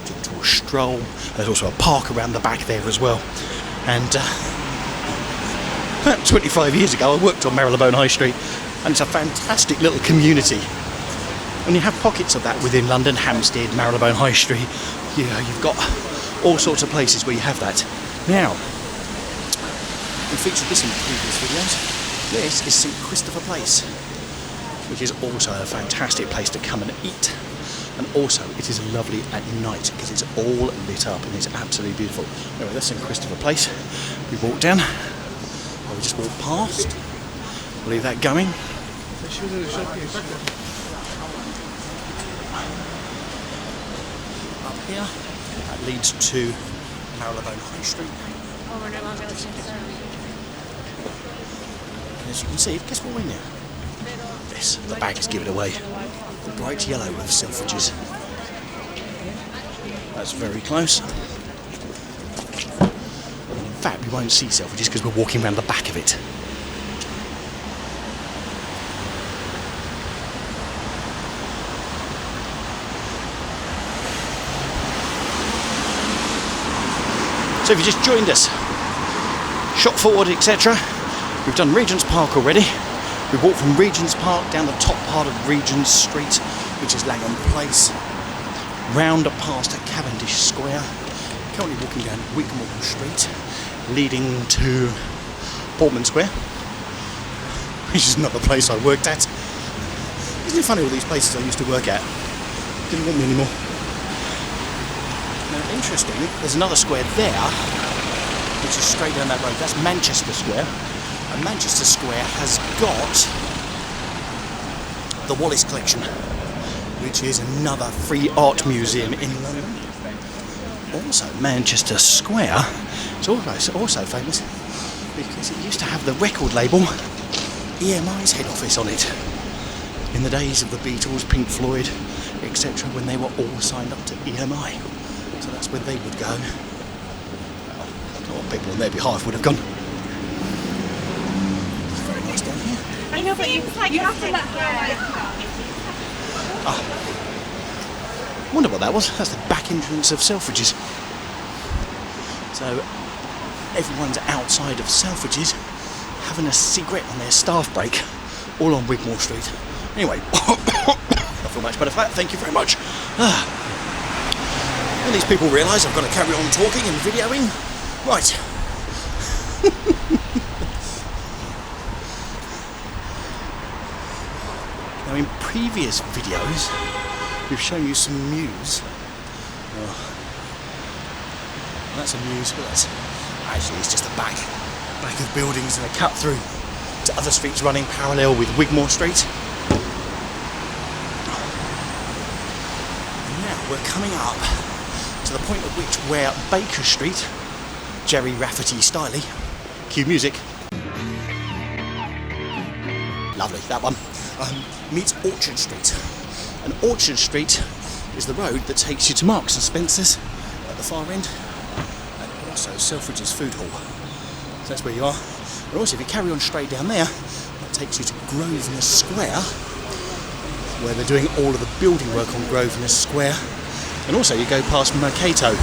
to a stroll. There's also a park around the back there as well. And about 25 years ago I worked on Marylebone High Street, and it's a fantastic little community. And you have pockets of that within London, Hampstead, Marylebone High Street. You know, you've got all sorts of places where you have that. Now, we featured this in previous videos. This is St Christopher Place, which is also a fantastic place to come and eat. And also, it is lovely at night because it's all lit up and it's absolutely beautiful. Anyway, that's St Christopher Place. We walk down, or we just walk past. We'll leave that going. Up here, that leads to Marylebone High Street. Oh, we're no longer listening to that. And as you can see, guess what we're near? This, the bags give it away. The bright yellow with Selfridges. That's very close. In fact, we won't see Selfridges because we're walking around the back of it. So if you just joined us, shot forward, etc. We've done Regents Park already. We walked from Regents Park down the top part of Regents Street, which is Langham Place, round past Cavendish Square, currently walking down Wigmore Street, leading to Portman Square, which is another place I worked at. Isn't it funny all these places I used to work at didn't want me anymore? Now, interesting, there's another square there, which is straight down that road. That's Manchester Square. And Manchester Square has got the Wallace Collection, which is another free art museum in London. Also, Manchester Square is also famous because it used to have the record label EMI's head office on it. In the days of the Beatles, Pink Floyd, etc., when they were all signed up to EMI. So that's where they would go. Well, a lot of people on their behalf would have gone. It's very nice down here. I know, but you have to let I wonder what that was. That's the back entrance of Selfridges. So everyone's outside of Selfridges having a cigarette on their staff break, all on Wigmore Street. Anyway, I feel much better for that. Thank you very much. And these people realise I've got to carry on talking and videoing. Right. Now, in previous videos, we've shown you some mews. Oh, that's a mews, but that's actually it's just the back of buildings and a cut through to other streets running parallel with Wigmore Street. And now we're coming up to the point at which where Baker Street, Jerry Rafferty Styley, cue music. Lovely, that one. Meets Orchard Street. And Orchard Street is the road that takes you to Marks and Spencer's at the far end, and also Selfridges Food Hall. So that's where you are. And also, if you carry on straight down there, that takes you to Grosvenor Square, where they're doing all of the building work on Grosvenor Square. And also, you go past Mercato,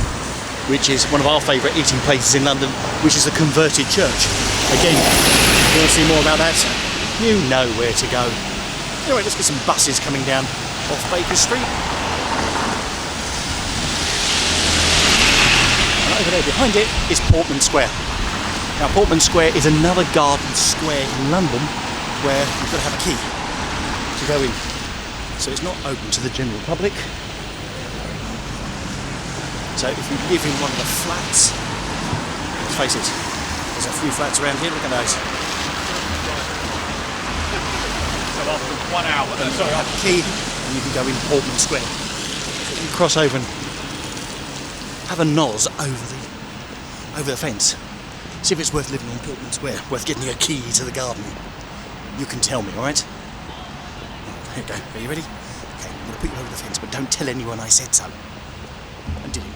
which is one of our favourite eating places in London, which is a converted church. Again, if you want to see more about that, you know where to go. Anyway, let's get some buses coming down off Baker Street. And over there behind it is Portman Square. Now, Portman Square is another garden square in London where you've got to have a key to go in. So it's not open to the general public. So if you live in one of the flats, let's face it, there's a few flats around here, look at those. So after 1 hour, sorry, have a key and you can go in Portman Square. So you cross over and have a noz over the fence. See if it's worth living on Portman Square, worth getting a key to the garden. You can tell me, alright? Here we go. Are you ready? Okay, I'm going to put you over the fence, but don't tell anyone I said so. And did you?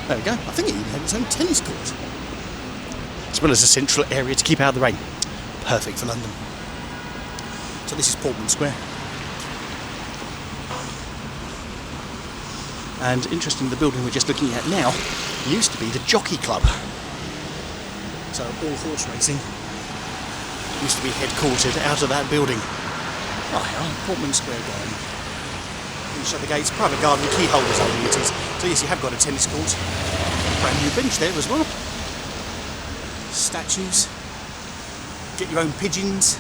There we go. I think it even had its own tennis court. As well as a central area to keep out of the rain. Perfect for London. So this is Portman Square. And interesting, the building we're just looking at now used to be the Jockey Club. So all horse racing used to be headquartered out of that building. Oh, here, Portman Square Garden. You shut the gates, private garden, key holders only it is. So yes, you have got a tennis court. Brand new bench there as well. Statues. Get your own pigeons.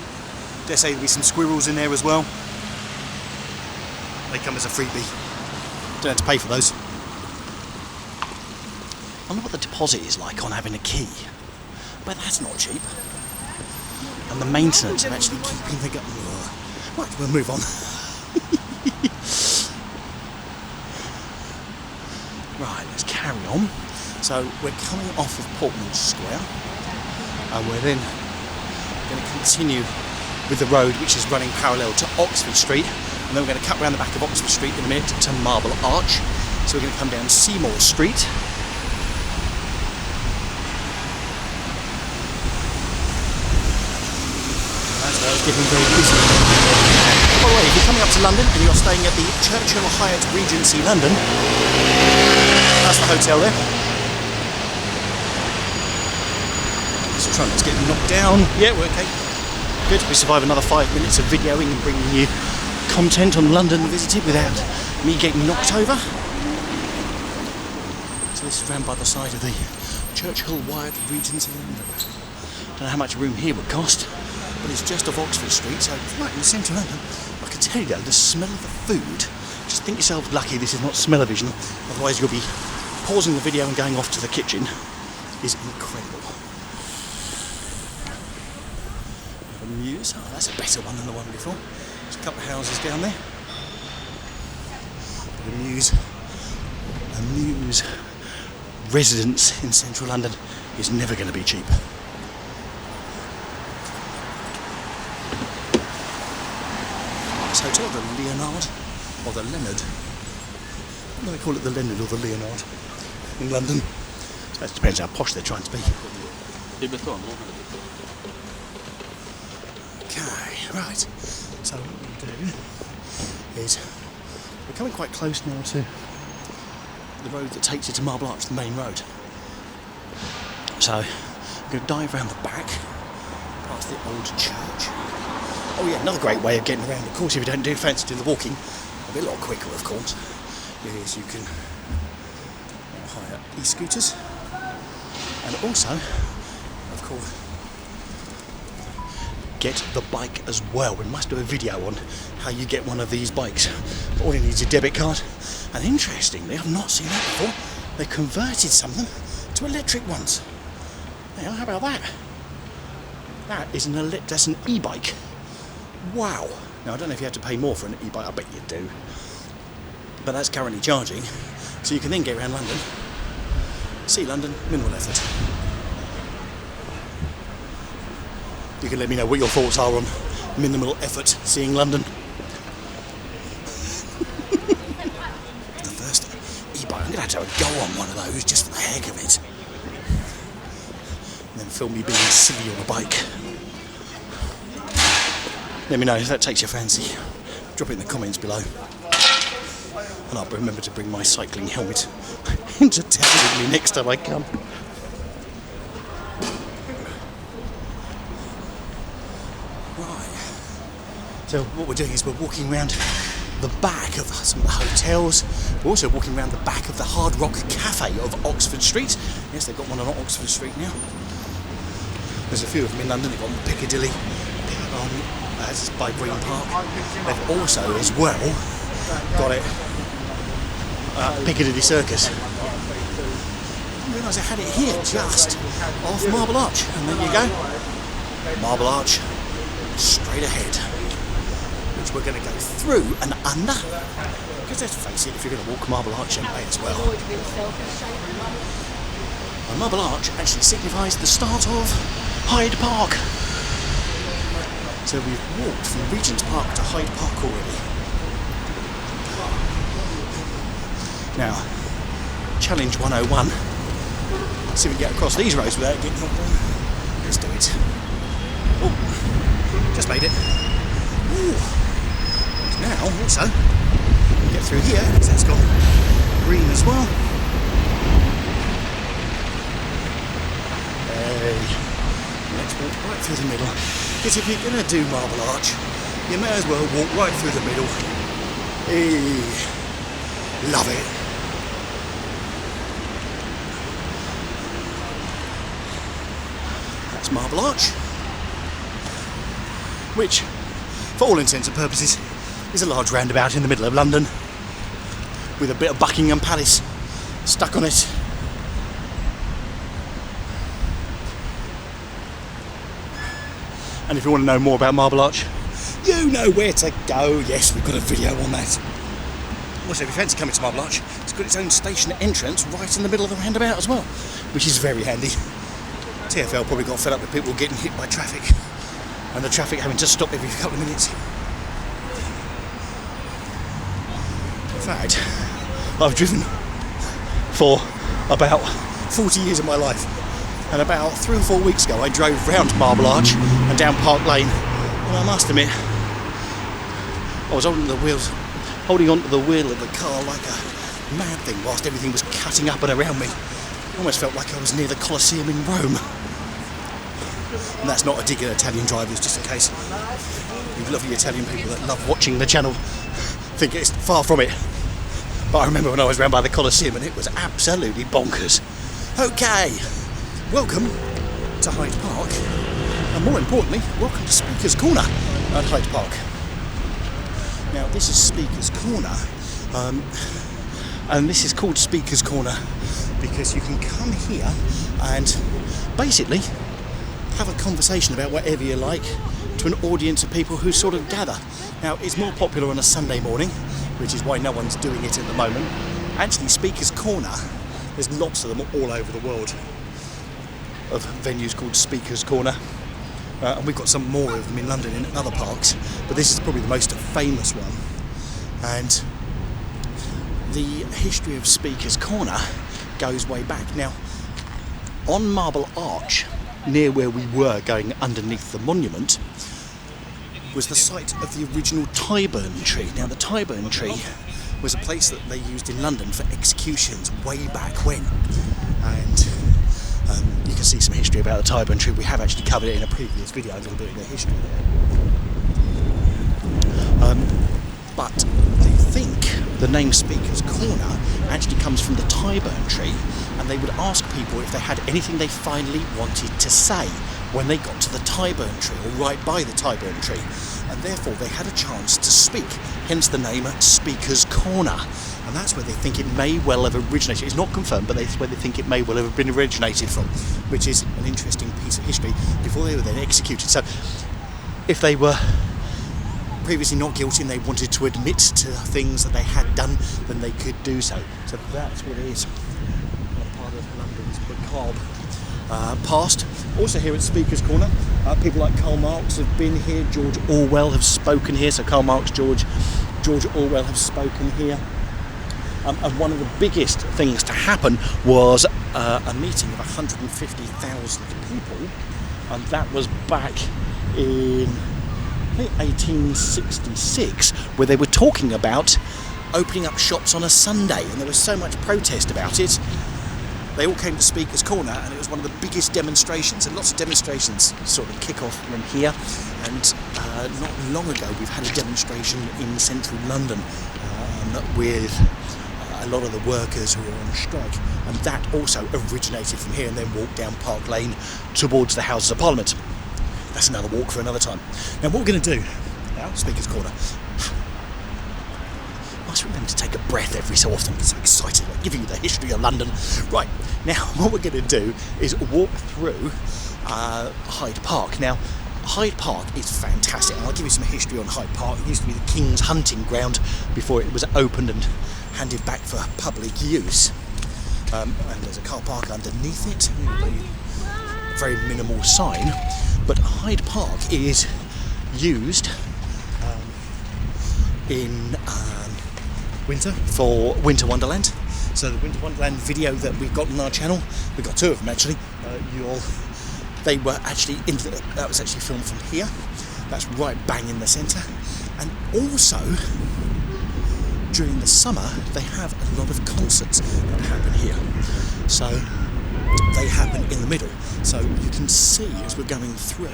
Dare say there'll be some squirrels in there as well. They come as a freebie. Don't have to pay for those. I wonder what the deposit is like on having a key. But that's not cheap. And the maintenance of actually keeping the gun. Right, we'll move on. Right, let's carry on. So we're coming off of Portman Square, and we're then going to continue with the road which is running parallel to Oxford Street, and then we're going to cut round the back of Oxford Street in a minute to Marble Arch. So we're going to come down Seymour Street. That's where I was getting very busy. By the way, if you're coming up to London and you're staying at the Churchill Hyatt Regency London, that's the hotel there. Just trying not to get knocked down. Yeah, we're okay. Good. We survive another 5 minutes of videoing and bringing you content on London Visited without me getting knocked over. So this is round by the side of the Churchill Hyatt Regency London. Don't know how much room here would cost, but it's just off Oxford Street, so it's right in the centre of London. I can tell you though, the smell of the food, just think yourself lucky this is not smell-o-vision, otherwise you'll be pausing the video and going off to the kitchen, is incredible. The Mews, oh that's a better one than the one before. There's a couple of houses down there. The Mews residence in central London is never going to be cheap. Hotel, the Leonard, or the Leonard. What do they call it, the Leonard or the Leonard in London? I suppose it depends how posh they're trying to be. Okay, right. So what we'll do is we're coming quite close now to the road that takes you to Marble Arch, the main road. So I'm going to dive around the back, past the old church. Oh yeah, another great way of getting around, of course, if you don't fancy doing the walking, a bit a lot quicker of course, is you can hire e-scooters, and also, of course, get the bike as well. We must do a video on how you get one of these bikes. All you need is a debit card, and interestingly, I've not seen that before, they converted some of them to electric ones. Now, how about that? That is that's an e-bike. Wow. Now I don't know if you have to pay more for an e-bike, I bet you do. But that's currently charging, so you can then get around London. See London, minimal effort. You can let me know what your thoughts are on minimal effort seeing London. The first e-bike, I'm going to have to go on one of those just for the heck of it. And then film me being silly on a bike. Let me know if that takes your fancy. Drop it in the comments below. And I'll remember to bring my cycling helmet into town with me next time I come. Right. So what we're doing is we're walking around the back of some of the hotels. We're also walking around the back of the Hard Rock Cafe of Oxford Street. Yes, they've got one on Oxford Street now. There's a few of them in London. They've got one in Piccadilly. That's by Green Park. They've also, as well, got it Piccadilly Circus. didn't realise I had it here, just off Marble Arch. And there you go. Marble Arch, straight ahead. Which we're going to go through and under. Because let's face it, if you're going to walk Marble Arch, you may as well. And Marble Arch actually signifies the start of Hyde Park. So we've walked from Regents Park to Hyde Park already. Now, challenge 101. See if we can get across these roads without getting knocked down. Let's do it. Oh, just made it. Ooh. Now, also, get through here, because that's got green as well. Hey, let's walk right through the middle. Because if you're going to do Marble Arch, you may as well walk right through the middle. Hey, love it. That's Marble Arch, which, for all intents and purposes, is a large roundabout in the middle of London with a bit of Buckingham Palace stuck on it. And if you want to know more about Marble Arch, you know where to go. Yes, we've got a video on that. Also, if you fancy coming to Marble Arch, it's got its own station entrance right in the middle of the roundabout as well, which is very handy. TfL probably got fed up with people getting hit by traffic and the traffic having to stop every couple of minutes. In fact, I've driven for about 40 years of my life, and about 3 or 4 weeks ago I drove round Marble Arch and down Park Lane, and I must admit I was holding onto the wheel of the car like a mad thing whilst everything was cutting up and around me. I almost felt like I was near the Colosseum in Rome. And that's not a dig at Italian drivers, just in case you lovely Italian people that love watching the channel think it's far from it. But I remember when I was round by the Colosseum and it was absolutely bonkers. Okay, welcome to Hyde Park, and more importantly, welcome to Speaker's Corner at Hyde Park. Now this is Speaker's Corner, and this is called Speaker's Corner because you can come here and basically have a conversation about whatever you like to an audience of people who sort of gather. Now, it's more popular on a Sunday morning, which is why no one's doing it at the moment. Actually, Speaker's Corner, there's lots of them all over the world, of venues called Speaker's Corner. And we've got some more of them in London in other parks, but this is probably the most famous one. And the history of Speaker's Corner goes way back. Now, on Marble Arch, near where we were going underneath the monument, was the site of the original Tyburn tree. Now the Tyburn tree was a place that they used in London for executions way back when, and you can see some history about the Tyburn tree. We have actually covered it in a previous video, a little bit of the history there. But they think the name Speaker's Corner actually comes from the Tyburn tree, and they would ask people if they had anything they finally wanted to say when they got to the Tyburn tree, or right by the Tyburn tree, and therefore they had a chance to speak, hence the name Speaker's Corner. And that's where they think it may well have originated. It's not confirmed, but that's where they think it may well have been originated from, which is an interesting piece of history before they were then executed. So if they were previously not guilty and they wanted to admit to things that they had done, then they could do so. So that's what it is. Part of London's macabre past. Also here at Speaker's Corner, people like Karl Marx have been here, George Orwell have spoken here, so Karl Marx, George Orwell have spoken here. And one of the biggest things to happen was a meeting of 150,000 people, and that was back in I think 1866, where they were talking about opening up shops on a Sunday, and there was so much protest about it. They all came to Speaker's Corner, and it was one of the biggest demonstrations, and lots of demonstrations sort of kick off from here. And not long ago we've had a demonstration in central London with a lot of the workers who were on strike, and that also originated from here and then walked down Park Lane towards the Houses of Parliament. That's another walk for another time. Now what we're going to do now, Speaker's Corner, must just remember to take a breath every so often. It's so exciting, like giving you the history of London. Right, now what we're going to do is walk through Hyde Park. Now, Hyde Park is fantastic, and I'll give you some history on Hyde Park. It used to be the King's hunting ground before it was opened and handed back for public use. And there's a car park underneath it, a very minimal sign. But Hyde Park is used in winter for Winter Wonderland. So the Winter Wonderland video that we've got on our channel, we've got two of them actually. They were actually that was actually filmed from here. That's right bang in the centre. And also during the summer they have a lot of concerts that happen here. So they happen in the middle. So you can see as we're going through,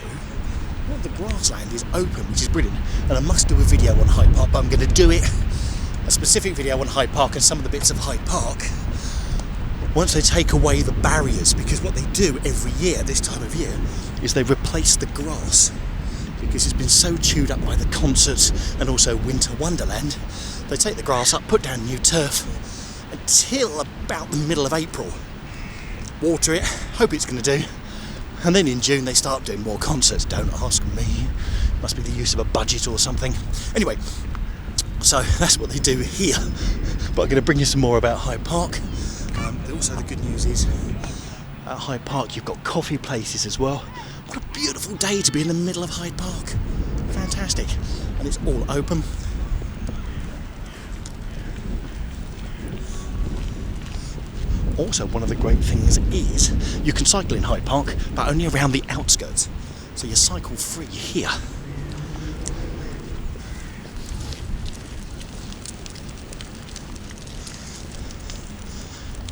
well, the grassland is open, which is brilliant. And I must do a video on Hyde Park, but I'm going to do it, a specific video on Hyde Park and some of the bits of Hyde Park, once they take away the barriers, because what they do every year, this time of year, is they replace the grass, because it's been so chewed up by the concerts and also Winter Wonderland. They take the grass up, put down new turf, until about the middle of April. Water it, hope it's going to do, and then in June they start doing more concerts. Don't ask me, must be the use of a budget or something. Anyway, so that's what they do here, but I'm going to bring you some more about Hyde Park. Also the good news is at Hyde Park you've got coffee places as well. What a beautiful day to be in the middle of Hyde Park, fantastic, and it's all open. Also, one of the great things is you can cycle in Hyde Park, but only around the outskirts. So you're cycle free here.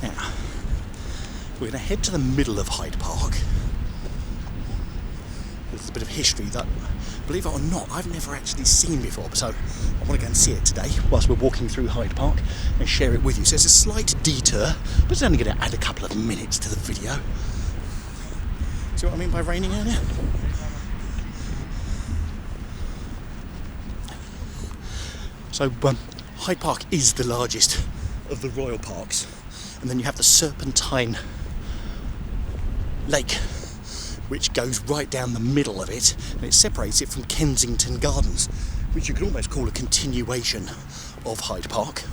Now, we're going to head to the middle of Hyde Park. There's a bit of history that, believe it or not, I've never actually seen before, so I want to go and see it today whilst we're walking through Hyde Park and share it with you. So it's a slight detour, but it's only going to add a couple of minutes to the video. See what I mean by raining earlier? So Hyde Park is the largest of the royal parks, and then you have the Serpentine Lake, which goes right down the middle of it, and it separates it from Kensington Gardens, which you could almost call a continuation of Hyde Park.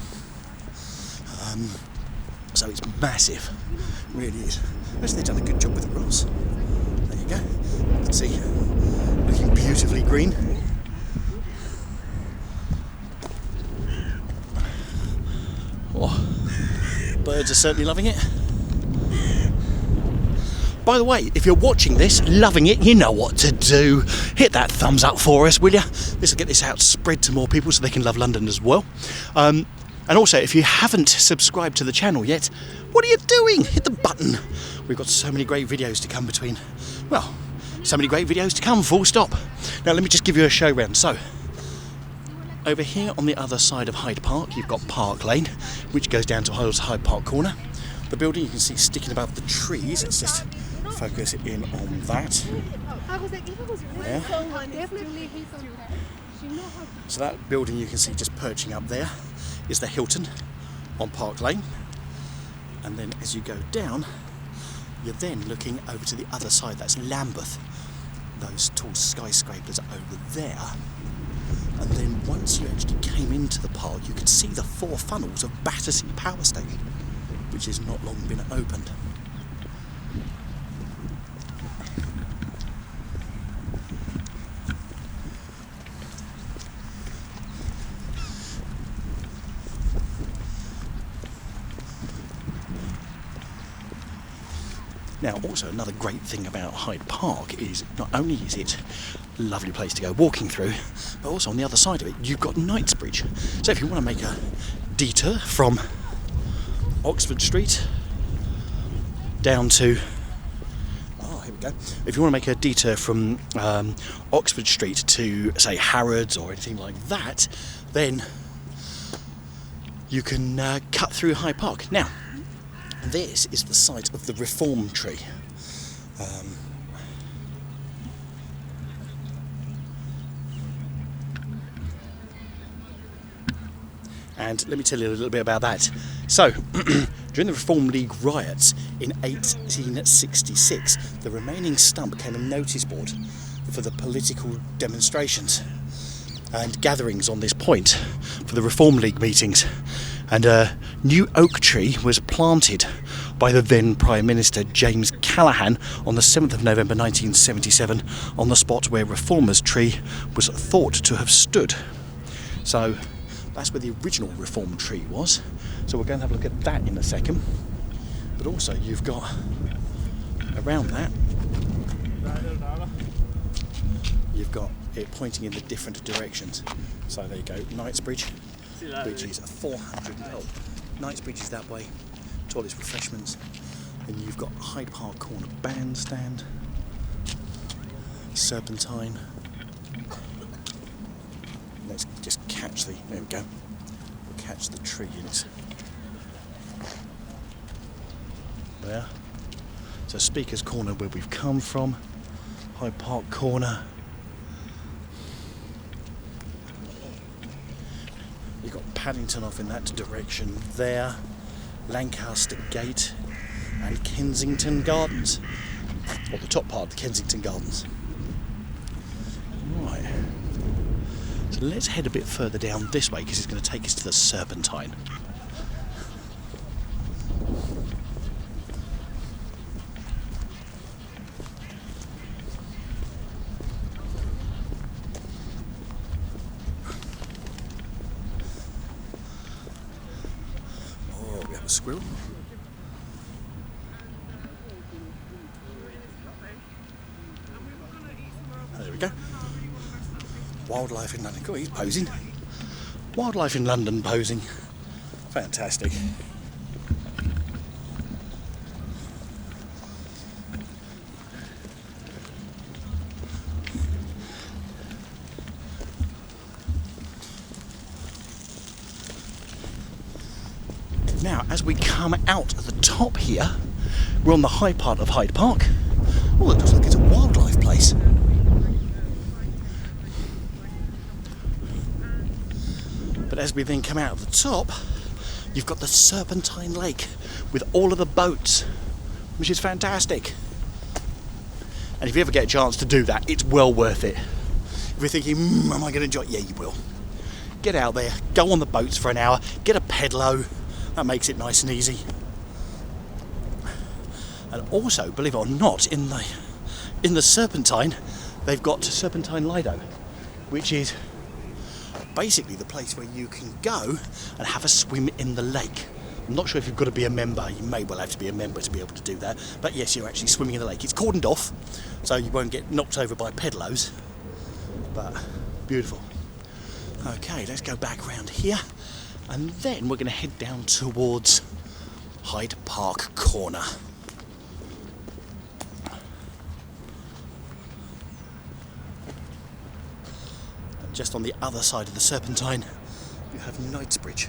So it's massive, it really is. Unless they've done a good job with the grass. There you go. You can see, looking beautifully green. Oh, birds are certainly loving it. By the way, if you're watching this, loving it, you know what to do. Hit that thumbs up for us, will you? This will get this out, spread to more people so they can love London as well. And also, if you haven't subscribed to the channel yet, what are you doing? Hit the button. We've got so many great videos to come between. Well, so many great videos to come, full stop. Now, let me just give you a show round. So, over here on the other side of Hyde Park, you've got Park Lane, which goes down to Hyde Park Corner. The building you can see sticking above the trees. Let's just focus in on that. There. So that building you can see just perching up there is the Hilton on Park Lane. And then as you go down, you're then looking over to the other side. That's Lambeth. Those tall skyscrapers over there. And then once you actually came into the park, you could see the 4 funnels of Battersea Power Station, which has not long been opened. Now, also another great thing about Hyde Park is not only is it a lovely place to go walking through, but also on the other side of it, you've got Knightsbridge. So if you want to make a detour from Oxford Street down to, here we go. If you want to make a detour from Oxford Street to, say, Harrods or anything like that, then you can cut through Hyde Park. Now, this is the site of the Reform Tree. And let me tell you a little bit about that. So, during the Reform League riots in 1866, the remaining stump became a notice board for the political demonstrations and gatherings on this point for the Reform League meetings. And a new oak tree was planted by the then Prime Minister James Callaghan on the 7th of November 1977 on the spot where Reformers' tree was thought to have stood. So that's where the original Reform tree was. So we're going to have a look at that in a second. But also you've got around that, you've got it pointing in the different directions. So there you go, Knightsbridge, which is 400. Knightsbridge is that way. Toilets, refreshments. And you've got Hyde Park Corner bandstand, Serpentine. Let's just catch the, there we go, catch the tree in its, there. So Speaker's Corner where we've come from, Hyde Park Corner. You've got Paddington off in that direction there, Lancaster Gate and Kensington Gardens, or the top part of the Kensington Gardens. Right. So let's head a bit further down this way because it's going to take us to the Serpentine. Oh, we have a squirrel. There we go. Wildlife in London. Cool, he's posing. Wildlife in London posing. Fantastic. Now, as we come out at the top here, we're on the high part of Hyde Park. Oh, it looks like it's a wildlife place. But as we then come out of the top, you've got the Serpentine Lake with all of the boats, which is fantastic. And if you ever get a chance to do that, it's well worth it. If you're thinking, am I going to enjoy it? Yeah, you will. Get out there, go on the boats for an hour, get a pedalo. That makes it nice and easy. And also, believe it or not, in the Serpentine, they've got Serpentine Lido, which is basically the place where you can go and have a swim in the lake. I'm not sure if you've got to be a member. You may well have to be a member to be able to do that. But yes, you're actually swimming in the lake. It's cordoned off, so you won't get knocked over by pedalos. But beautiful. Okay, let's go back around here. And then we're going to head down towards Hyde Park Corner. Just on the other side of the Serpentine, you have Knightsbridge.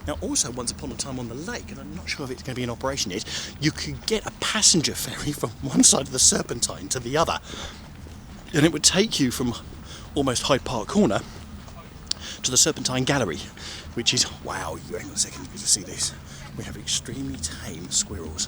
Now also, once upon a time on the lake, and I'm not sure if it's going to be in operation yet, you could get a passenger ferry from one side of the Serpentine to the other. And it would take you from almost Hyde Park Corner to the Serpentine Gallery, which is, wow, hang on a second, you to see this. We have extremely tame squirrels.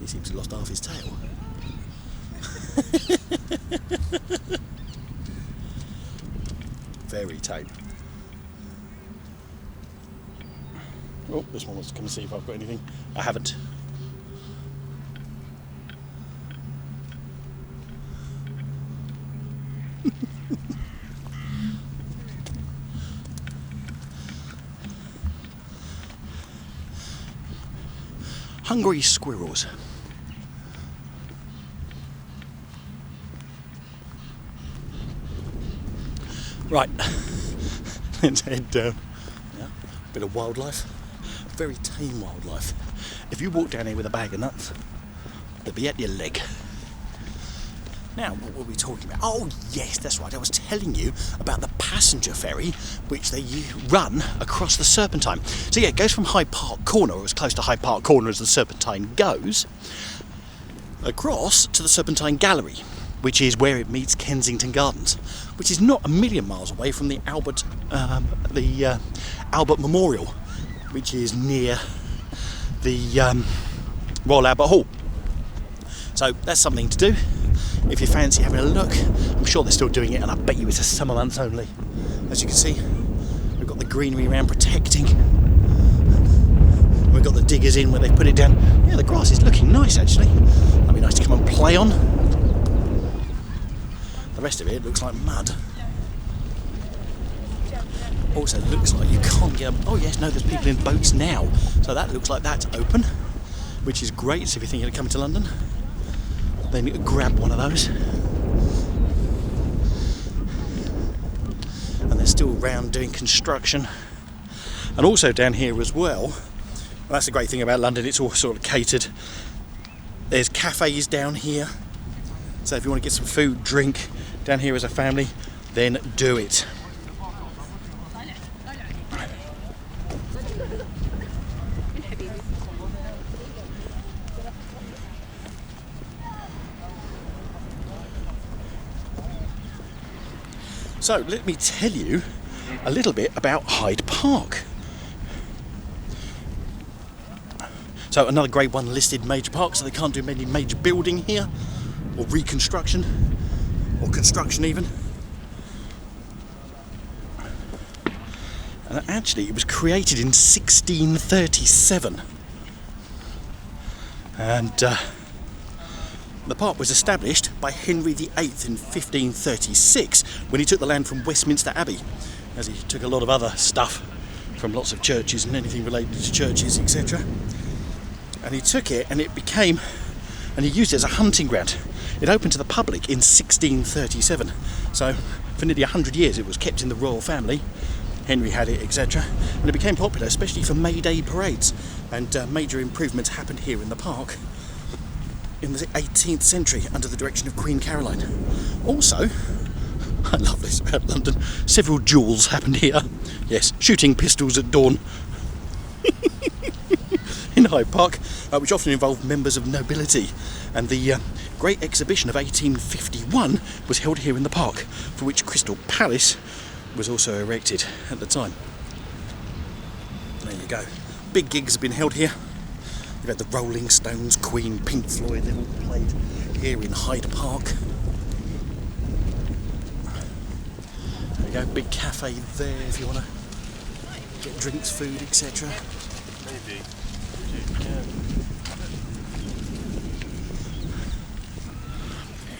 He seems to have lost half his tail. Very tame. Oh, this one wants to come and see if I've got anything. I haven't. Hungry squirrels. Right, let's head down. Yeah, bit of wildlife. Very tame wildlife. If you walk down here with a bag of nuts, they'll be at your leg. Now, what were we talking about? Oh, yes, that's right. I was telling you about the passenger ferry, which they run across the Serpentine. So, yeah, it goes from Hyde Park Corner, or as close to Hyde Park Corner as the Serpentine goes, across to the Serpentine Gallery, which is where it meets Kensington Gardens, which is not a million miles away from the Albert Memorial, which is near the Royal Albert Hall. So that's something to do if you fancy having a look. I'm sure they're still doing it, and I bet you it's a summer months only. As you can see, we've got the greenery around protecting. We've got the diggers in where they put it down. Yeah, the grass is looking nice actually. That'd be nice to come and play on. The rest of it looks like mud. Also looks like you can't get... Oh yes, no, there's people in boats now. So that looks like that's open, which is great. So if you're thinking of coming to London, then grab one of those. And they're still around doing construction. And also down here as well, that's the great thing about London, it's all sort of catered. There's cafes down here. So if you want to get some food, drink down here as a family, then do it. So let me tell you a little bit about Hyde Park. So another grade 1 listed major park, so they can't do many major building here, or reconstruction, or construction even. And actually it was created in 1637. And the park was established by Henry VIII in 1536 when he took the land from Westminster Abbey, as he took a lot of other stuff from lots of churches and anything related to churches, etc. And he took it and it became, and he used it as a hunting ground. It opened to the public in 1637, so for nearly 100 years it was kept in the royal family. Henry had it, etc. And it became popular, especially for May Day parades, and major improvements happened here in the park in the 18th century under the direction of Queen Caroline. Also, I love this about London, several duels happened here. Yes, shooting pistols at dawn in Hyde Park, which often involved members of nobility. And the Great Exhibition of 1851 was held here in the park, for which Crystal Palace was also erected at the time. There you go. Big gigs have been held here. You've had the Rolling Stones, Queen, Pink Floyd, they've all played here in Hyde Park. There you go, big cafe there if you want to get drinks, food, etc. Maybe.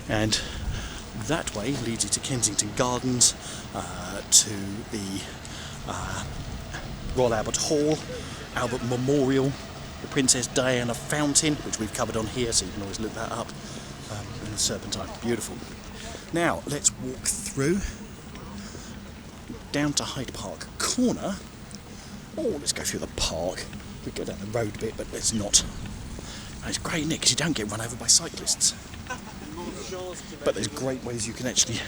And that way leads you to Kensington Gardens, to the Royal Albert Hall, Albert Memorial, the Princess Diana Fountain, which we've covered on here, so you can always look that up, and the Serpentine. Beautiful. Now let's walk through down to Hyde Park Corner. Oh, let's go through the park. We go down the road a bit, but let's not. And it's great, Nick, because you don't get run over by cyclists. But there's great ways you can actually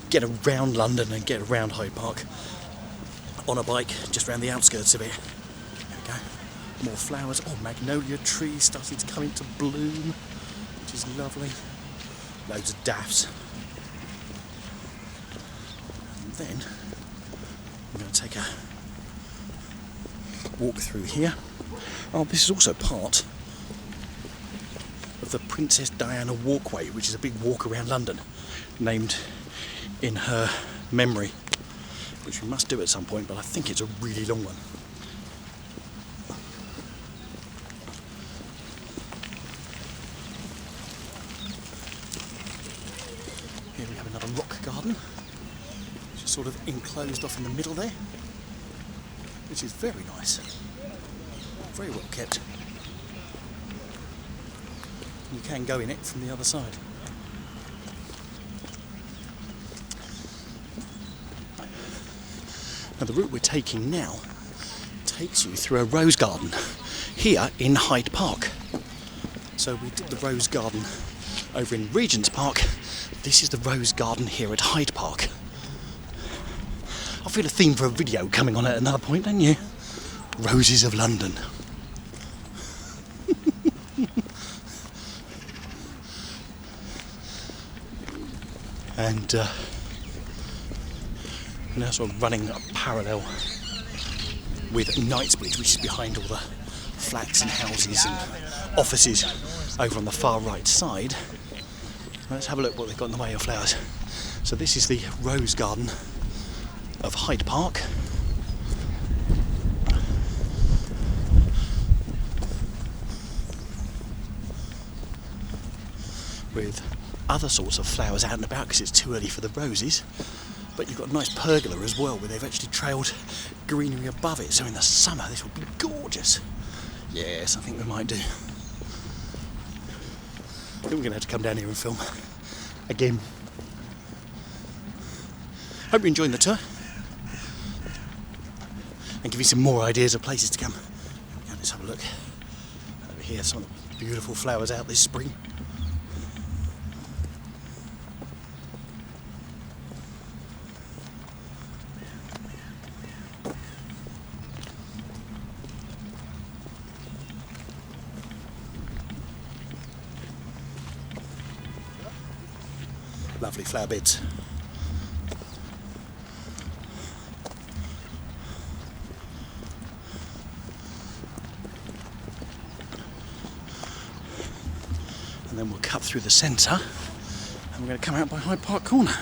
get around London and get around Hyde Park on a bike, just around the outskirts of it. There we go. More flowers. Oh, magnolia trees starting to come into bloom, which is lovely. Loads of daffs. And then I'm going to take a walk through here. Oh, this is also part of the Princess Diana Walkway, which is a big walk around London, named in her memory, which we must do at some point, but I think it's a really long one. Here we have another rock garden, which is sort of enclosed off in the middle there, which is very nice, very well kept. You can go in it from the other side. Now the route we're taking now takes you through a rose garden here in Hyde Park. So we did the Rose Garden over in Regents Park. This is the Rose Garden here at Hyde Park. I feel a theme for a video coming on at another point, don't you? Roses of London. And now sort of running up parallel with Knightsbridge, which is behind all the flats and houses and offices over on the far right side. Let's have a look what they've got in the way of flowers. So this is the Rose Garden of Hyde Park. With other sorts of flowers out and about because it's too early for the roses. But you've got a nice pergola as well where they've actually trailed greenery above it, so in the summer this would be gorgeous. Yes, I think we might do. I think we're going to have to come down here and film again. Hope you're enjoying the tour and give you some more ideas of places to come. Let's have a look over here, some of the beautiful flowers out this spring. Lovely flower beds. And then we'll cut through the centre and we're going to come out by Hyde Park Corner.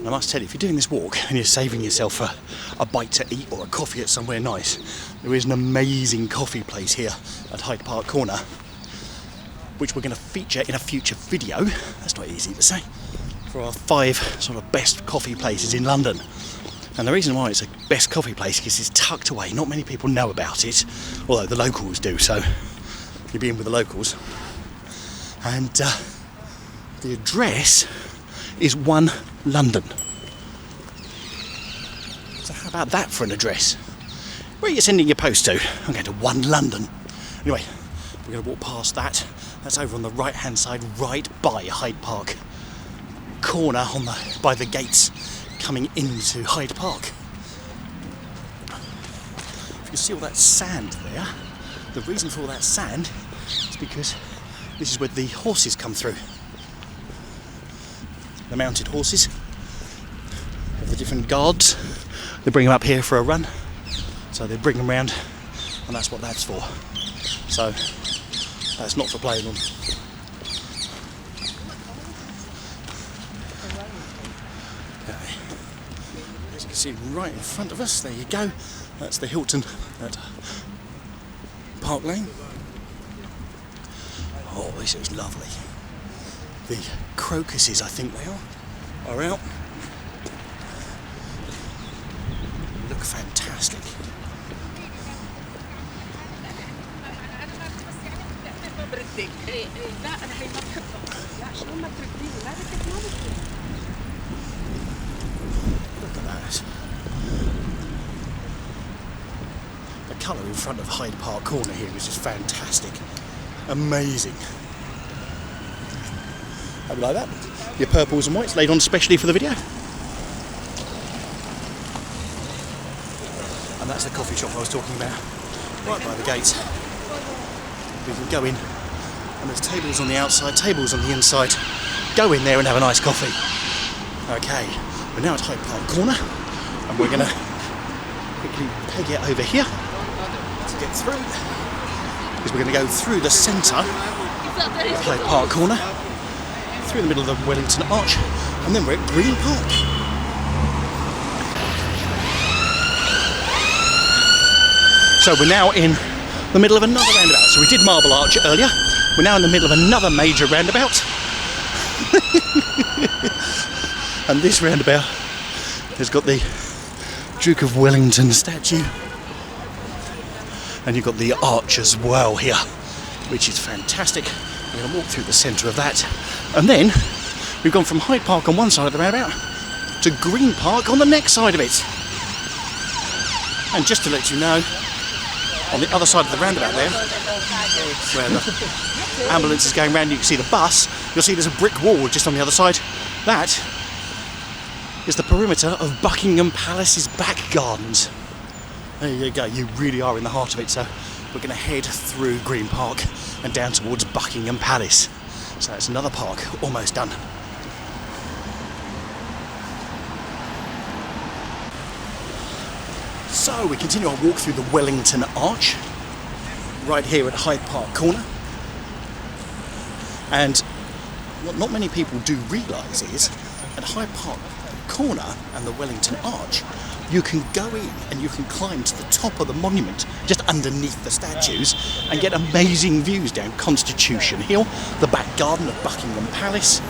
I must tell you, if you're doing this walk and you're saving yourself a bite to eat or a coffee at somewhere nice, there is an amazing coffee place here at Hyde Park Corner, which we're going to feature in a future video. That's not easy to say. For our 5 sort of best coffee places in London. And the reason why it's a best coffee place is because it's tucked away. Not many people know about it, although the locals do, so you'll be in with the locals. And the address is 1 London. So how about that for an address? Where are you sending your post to? I'm going to 1 London. Anyway, we're going to walk past that. That's over on the right hand side, right by Hyde Park Corner, by the gates coming into Hyde Park. If you see all that sand there, the reason for all that sand is because this is where the horses come through. The mounted horses of the different guards. They bring them up here for a run, so they bring them round, and that's what that's for. So that's not for playing on. Okay. As you can see right in front of us, there you go. That's the Hilton at Park Lane. Oh, this is lovely. The crocuses, I think they are out. Look fantastic. Look at that. The colour in front of Hyde Park Corner here is just fantastic. Amazing. How do you like that? Your purples and whites laid on specially for the video. And that's the coffee shop I was talking about. Right by the gates. We can go in, and there's tables on the outside, tables on the inside. Go in there and have a nice coffee. Okay, we're now at Hyde Park Corner, and we're going to quickly peg it over here to get through. Because we're going to go through the centre of Hyde Park Corner, through the middle of the Wellington Arch, and then we're at Green Park. So we're now in the middle of another roundabout. So we did Marble Arch earlier. We're now in the middle of another major roundabout. And this roundabout has got the Duke of Wellington statue. And you've got the arch as well here, which is fantastic. We're going to walk through the centre of that. And then we've gone from Hyde Park on one side of the roundabout to Green Park on the next side of it. And just to let you know, on the other side of the roundabout there, where the ambulance is going round, you can see the bus. You'll see there's a brick wall just on the other side. That is the perimeter of Buckingham Palace's back gardens. There you go, you really are in the heart of it. So we're going to head through Green Park and down towards Buckingham Palace. So it's another park almost done. So we continue our walk through the Wellington Arch, right here at Hyde Park Corner. And what not many people do realise is, at Hyde Park Corner and the Wellington Arch, you can go in and you can climb to the top of the monument, just underneath the statues, and get amazing views down Constitution Hill, the back garden of Buckingham Palace.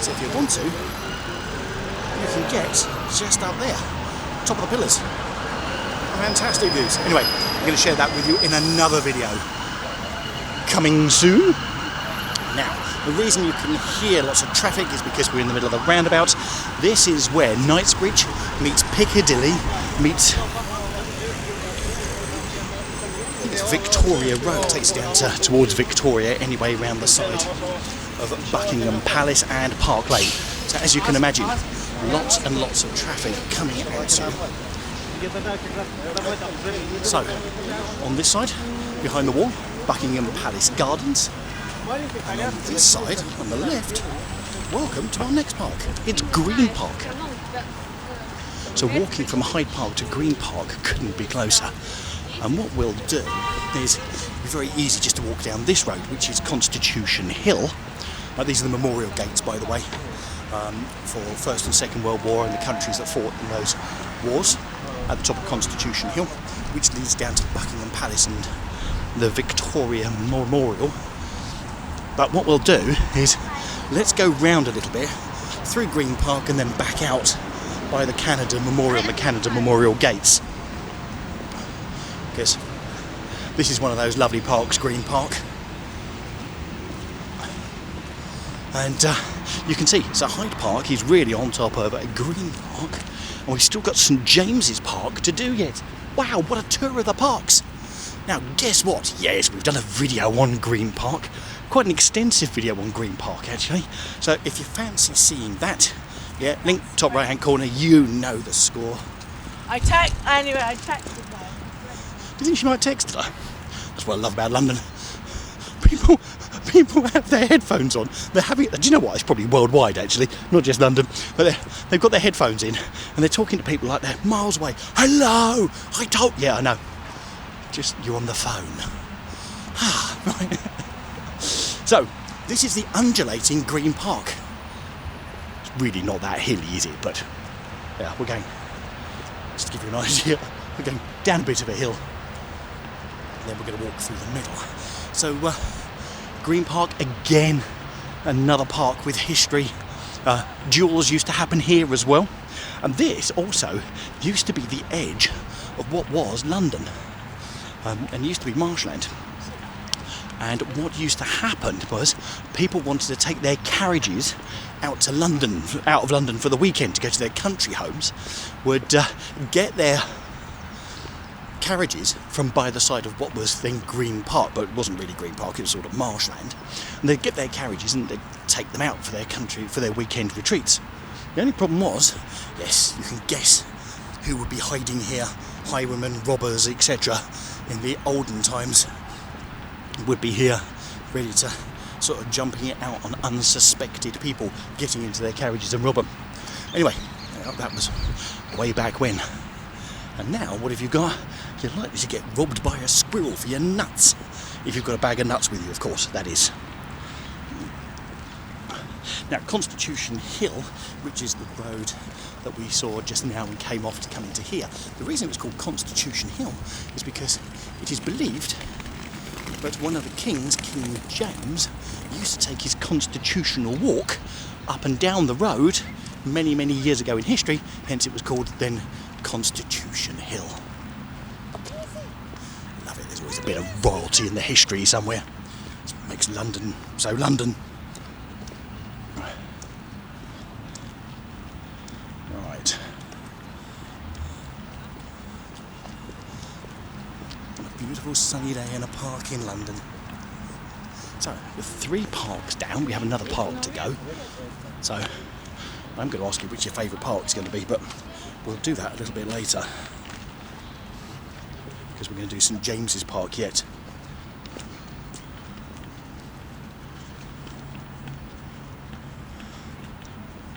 So if you want to, you can get just up there, top of the pillars. Fantastic views. Anyway, I'm going to share that with you in another video. Coming soon. Now, the reason you can hear lots of traffic is because we're in the middle of the roundabout. This is where Knightsbridge meets Piccadilly meets Victoria Road. It takes you down towards Victoria anyway, round the side of Buckingham Palace and Park Lane. So as you can imagine, lots and lots of traffic coming at you. So, on this side, behind the wall, Buckingham Palace Gardens. And on this side, on the left, welcome to our next park. It's Green Park. So walking from Hyde Park to Green Park couldn't be closer. And what we'll do is, it'll be very easy just to walk down this road, which is Constitution Hill. These are the memorial gates, by the way, for First and Second World War and the countries that fought in those wars, at the top of Constitution Hill, which leads down to Buckingham Palace and the Victoria Memorial. But what we'll do is, let's go round a little bit, through Green Park and then back out by the Canada Memorial and the Canada Memorial Gates. Because this is one of those lovely parks, Green Park. And you can see, so Hyde Park is really on top of Green Park, and we've still got St James's Park to do yet. Wow, what a tour of the parks! Now, guess what? Yes, we've done a video on Green Park. Quite an extensive video on Green Park, actually. So if you fancy seeing that, yeah, link top right hand corner, you know the score. I texted her. Do you think she might text her? That's what I love about London. People have their headphones on. They're having. Do you know what? It's probably worldwide, actually, not just London. But they've got their headphones in and they're talking to people like they're miles away. Hello, I told. Yeah, I know. Just you're on the phone. Right. So this is the undulating Green Park. It's really not that hilly, is it? But yeah, we're going. Just to give you an idea, we're going down a bit of a hill. And then we're going to walk through the middle. So Green Park again, another park with history. Duels used to happen here as well, and this also used to be the edge of what was London, and used to be marshland. And what used to happen was people wanted to take their carriages out to London, out of London for the weekend to go to their country homes, would get their carriages from by the side of what was then Green Park, but it wasn't really Green Park, it was sort of marshland. And they'd get their carriages and they'd take them out for their country, for their weekend retreats. The only problem was, yes, you can guess who would be hiding here, highwaymen, robbers, etc. in the olden times would be here, ready to sort of jumping it out on unsuspected people getting into their carriages and rob them. Anyway, that was way back when. And now, what have you got? You're likely to get robbed by a squirrel for your nuts. If you've got a bag of nuts with you, of course, that is. Now, Constitution Hill, which is the road that we saw just now and came off to come into here. The reason it was called Constitution Hill is because it is believed that one of the kings, King James, used to take his constitutional walk up and down the road many, many years ago in history, hence it was called then Constitution Hill. Love it, there's always a bit of royalty in the history somewhere. Makes London so London. Right. A beautiful sunny day in a park in London. So, with 3 parks down, we have another park to go. So, I'm going to ask you which your favourite park is going to be, but we'll do that a little bit later. Because we're going to do St James's Park yet.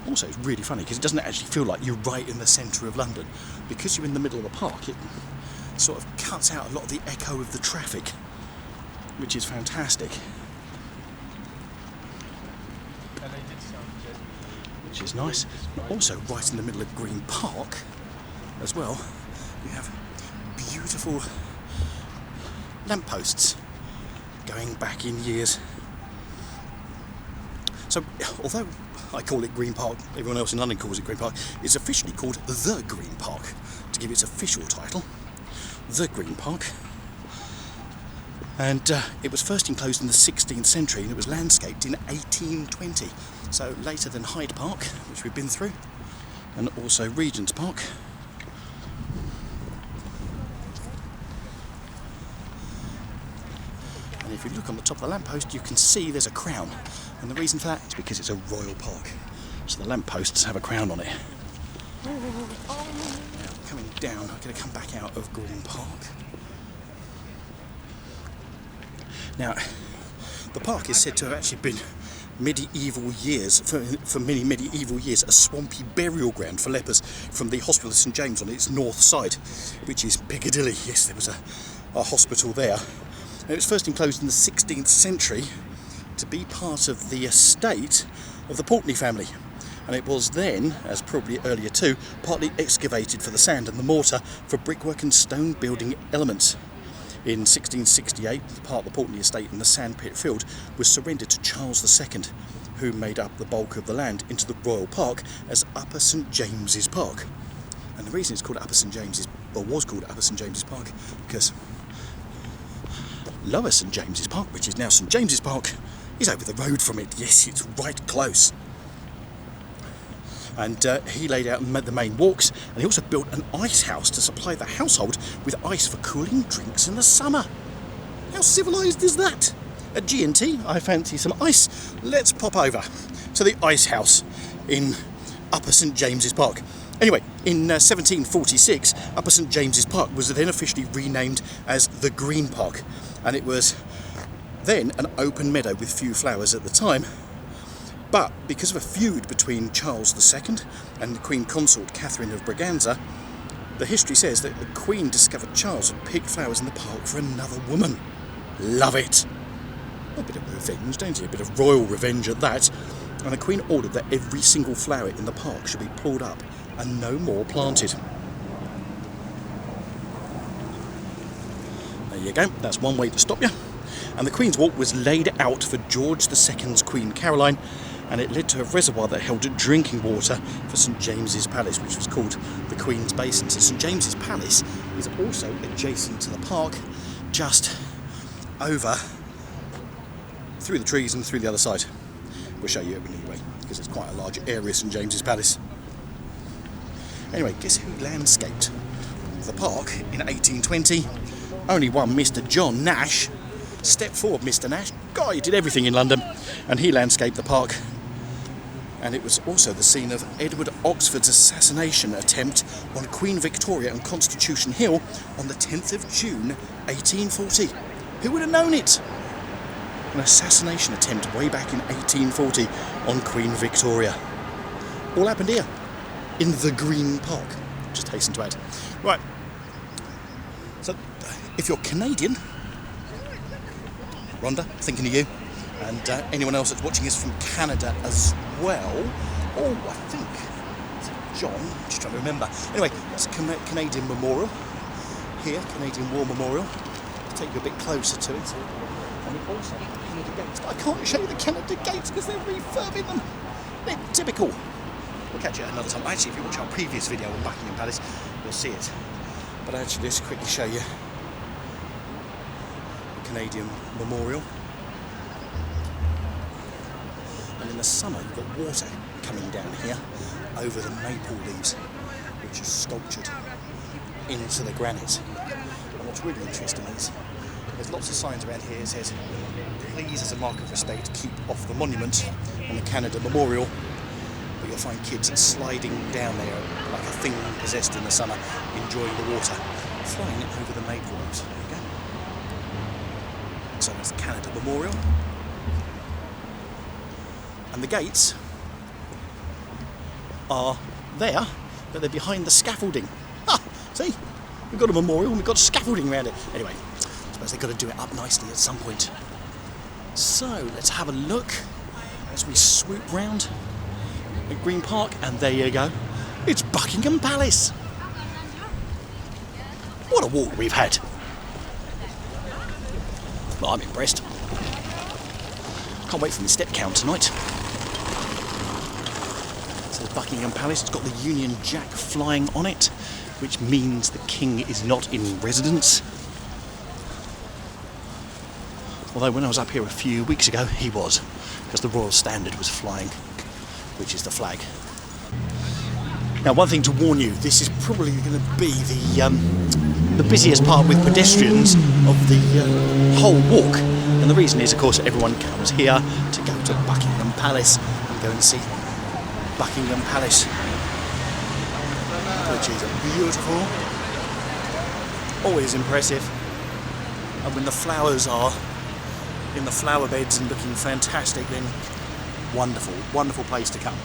Also, it's really funny because it doesn't actually feel like you're right in the centre of London. Because you're in the middle of the park, it sort of cuts out a lot of the echo of the traffic, which is fantastic. Which is nice. But also, right in the middle of Green Park as well, we have beautiful lampposts going back in years. So, although I call it Green Park, everyone else in London calls it Green Park, it's officially called The Green Park, to give its official title, The Green Park. And it was first enclosed in the 16th century and it was landscaped in 1820, so later than Hyde Park, which we've been through, and also Regents Park. And if you look on the top of the lamppost, you can see there's a crown. And the reason for that is because it's a royal park. So the lampposts have a crown on it. Now, coming down, I'm going to come back out of Green Park. Now, the park is said to have actually been medieval years, for many medieval years, a swampy burial ground for lepers from the Hospital of St James on its north side, which is Piccadilly. Yes, there was a hospital there. And it was first enclosed in the 16th century to be part of the estate of the Portman family, and it was then, as probably earlier too, partly excavated for the sand and the mortar for brickwork and stone building elements. In 1668, the part of the Portman estate in the sandpit field was surrendered to Charles II, who made up the bulk of the land into the Royal Park as Upper St James's Park. And the reason it's called Upper St James's, or was called Upper St James's Park, because Lower St James's Park, which is now St James's Park, is over the road from it. Yes, it's right close. And he laid out the main walks, and he also built an ice house to supply the household with ice for cooling drinks in the summer. How civilised is that? At G&T, I fancy some ice. Let's pop over to the ice house in Upper St James's Park. Anyway, in 1746, Upper St James's Park was then officially renamed as the Green Park, and it was then an open meadow with few flowers at the time. But because of a feud between Charles II and the Queen Consort Catherine of Braganza, the history says that the Queen discovered Charles had picked flowers in the park for another woman. Love it! A bit of revenge, don't you? A bit of royal revenge at that. And the Queen ordered that every single flower in the park should be pulled up and no more planted. There you go, that's one way to stop you. And the Queen's Walk was laid out for George II's Queen Caroline, and it led to a reservoir that held drinking water for St James's Palace, which was called the Queen's Basin. So St James's Palace is also adjacent to the park, just over through the trees and through the other side. We'll show you it anyway, because it's quite a large area, St James's Palace. Anyway, guess who landscaped the park in 1820? Only one Mr John Nash. Step forward, Mr Nash. God, he did everything in London, and he landscaped the park. And it was also the scene of Edward Oxford's assassination attempt on Queen Victoria and Constitution Hill on the 10th of June 1840. Who would have known it? An assassination attempt way back in 1840 on Queen Victoria. All happened here, in the Green Park. Just hasten to add. Right, so if you're Canadian, Rhonda, thinking of you, and anyone else that's watching us from Canada as well. Oh, I think it's John, I'm just trying to remember. Anyway, that's a Canadian Memorial here, Canadian War Memorial. I'll take you a bit closer to it. And also Canada Gates, but I can't show you the Canada Gates because they're refurbing them. They're typical. We'll catch you another time. Actually, if you watch our previous video on Buckingham Palace, you'll see it. But actually, let's quickly show you the Canadian Memorial. the summer you've got water coming down here over the maple leaves, which is sculptured into the granite. And what's really interesting is there's lots of signs around here that says, please, as a mark of respect, keep off the monument and the Canada Memorial. But you'll find kids sliding down there like a thing possessed in the summer, enjoying the water, flying over the maple leaves. There you go. So that's the Canada Memorial. And the gates are there, but they're behind the scaffolding. Ah, see? We've got a memorial and we've got scaffolding around it. Anyway, I suppose they've got to do it up nicely at some point. So, let's have a look as we swoop round at Green Park, and there you go. It's Buckingham Palace. What a walk we've had. Well, I'm impressed. Can't wait for my step count tonight. So Buckingham Palace, it's got the Union Jack flying on it, which means the King is not in residence. Although when I was up here a few weeks ago, he was, because the Royal Standard was flying, which is the flag. Now, one thing to warn you, this is probably going to be the busiest part with pedestrians of the whole walk. And the reason is, of course, everyone comes here to go to Buckingham Palace and go and see Buckingham Palace, which is beautiful, always impressive. And when the flowers are in the flower beds and looking fantastic, then wonderful, wonderful place to come.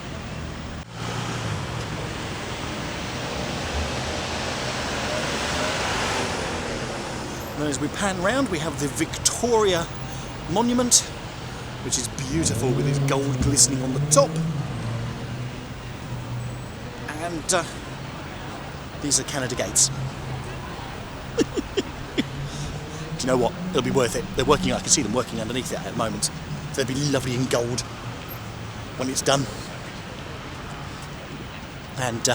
And then as we pan round, we have the Victoria Monument, which is beautiful with its gold glistening on the top. And these are Canada Gates. Do you know what? It'll be worth it. They're working, I can see them working underneath it at the moment. So they'll be lovely in gold when it's done. And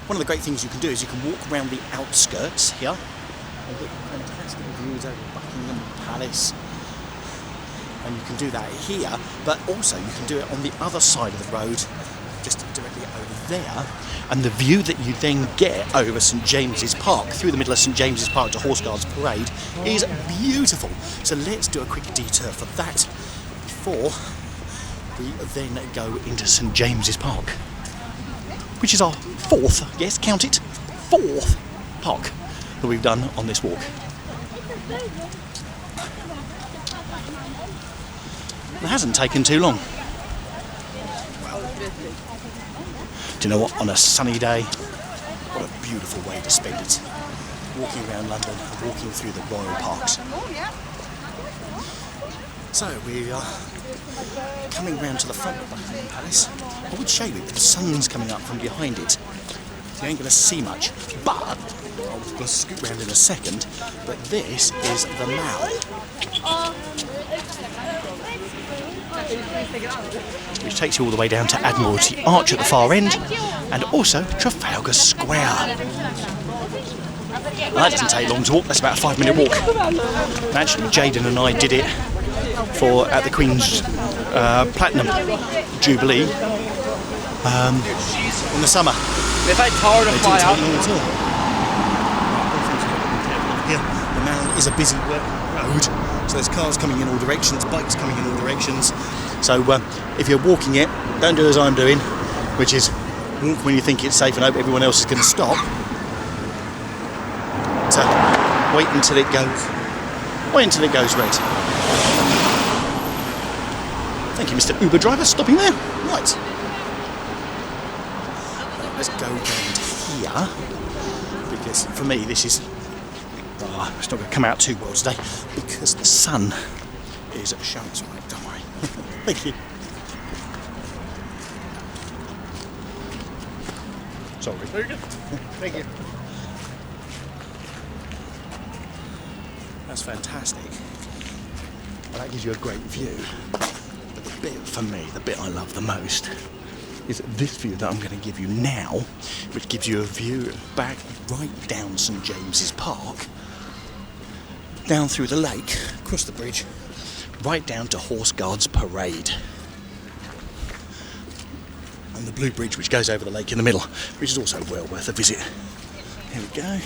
one of the great things you can do is you can walk around the outskirts here and get fantastic views over Buckingham Palace. And you can do that here, but also you can do it on the other side of the road, just directly over there. And the view that you then get over St James's Park, through the middle of St James's Park to Horse Guards Parade, is beautiful. So let's do a quick detour for that before we then go into St James's Park, which is our fourth, yes, count it, fourth park that we've done on this walk. It hasn't taken too long. Do you know what? On a sunny day, what a beautiful way to spend it. Walking around London and walking through the royal parks. So we are coming round to the front of Buckingham Palace. I would show you it, but the sun's coming up from behind it. So you ain't going to see much. But I'll scoot round in a second. But this is the Mall, which takes you all the way down to Admiralty Arch at the far end, and also Trafalgar Square. Well, that doesn't take long to walk, that's about a 5-minute walk. And actually, Jaden and I did it at the Queen's Platinum Jubilee in the summer. If I tower to fly out. Here, the Mall is a busy road, so there's cars coming in all directions, bikes coming in all directions. So if you're walking it, don't do as I'm doing, which is walk when you think it's safe and hope everyone else is going to stop. So wait until it goes red. Thank you, Mr. Uber driver, stopping there. Right. Let's go round here, because for me this is it's not going to come out too well today because the sun is showing its light. Don't worry. Thank you. Sorry. Very good. Thank you. That's fantastic. Well, that gives you a great view. But the bit for me, the bit I love the most, is this view that I'm going to give you now, which gives you a view back right down St James's Park, down through the lake, across the bridge, right down to Horse Guards Parade. and the blue bridge which goes over the lake in the middle, which is also well worth a visit. Here we go.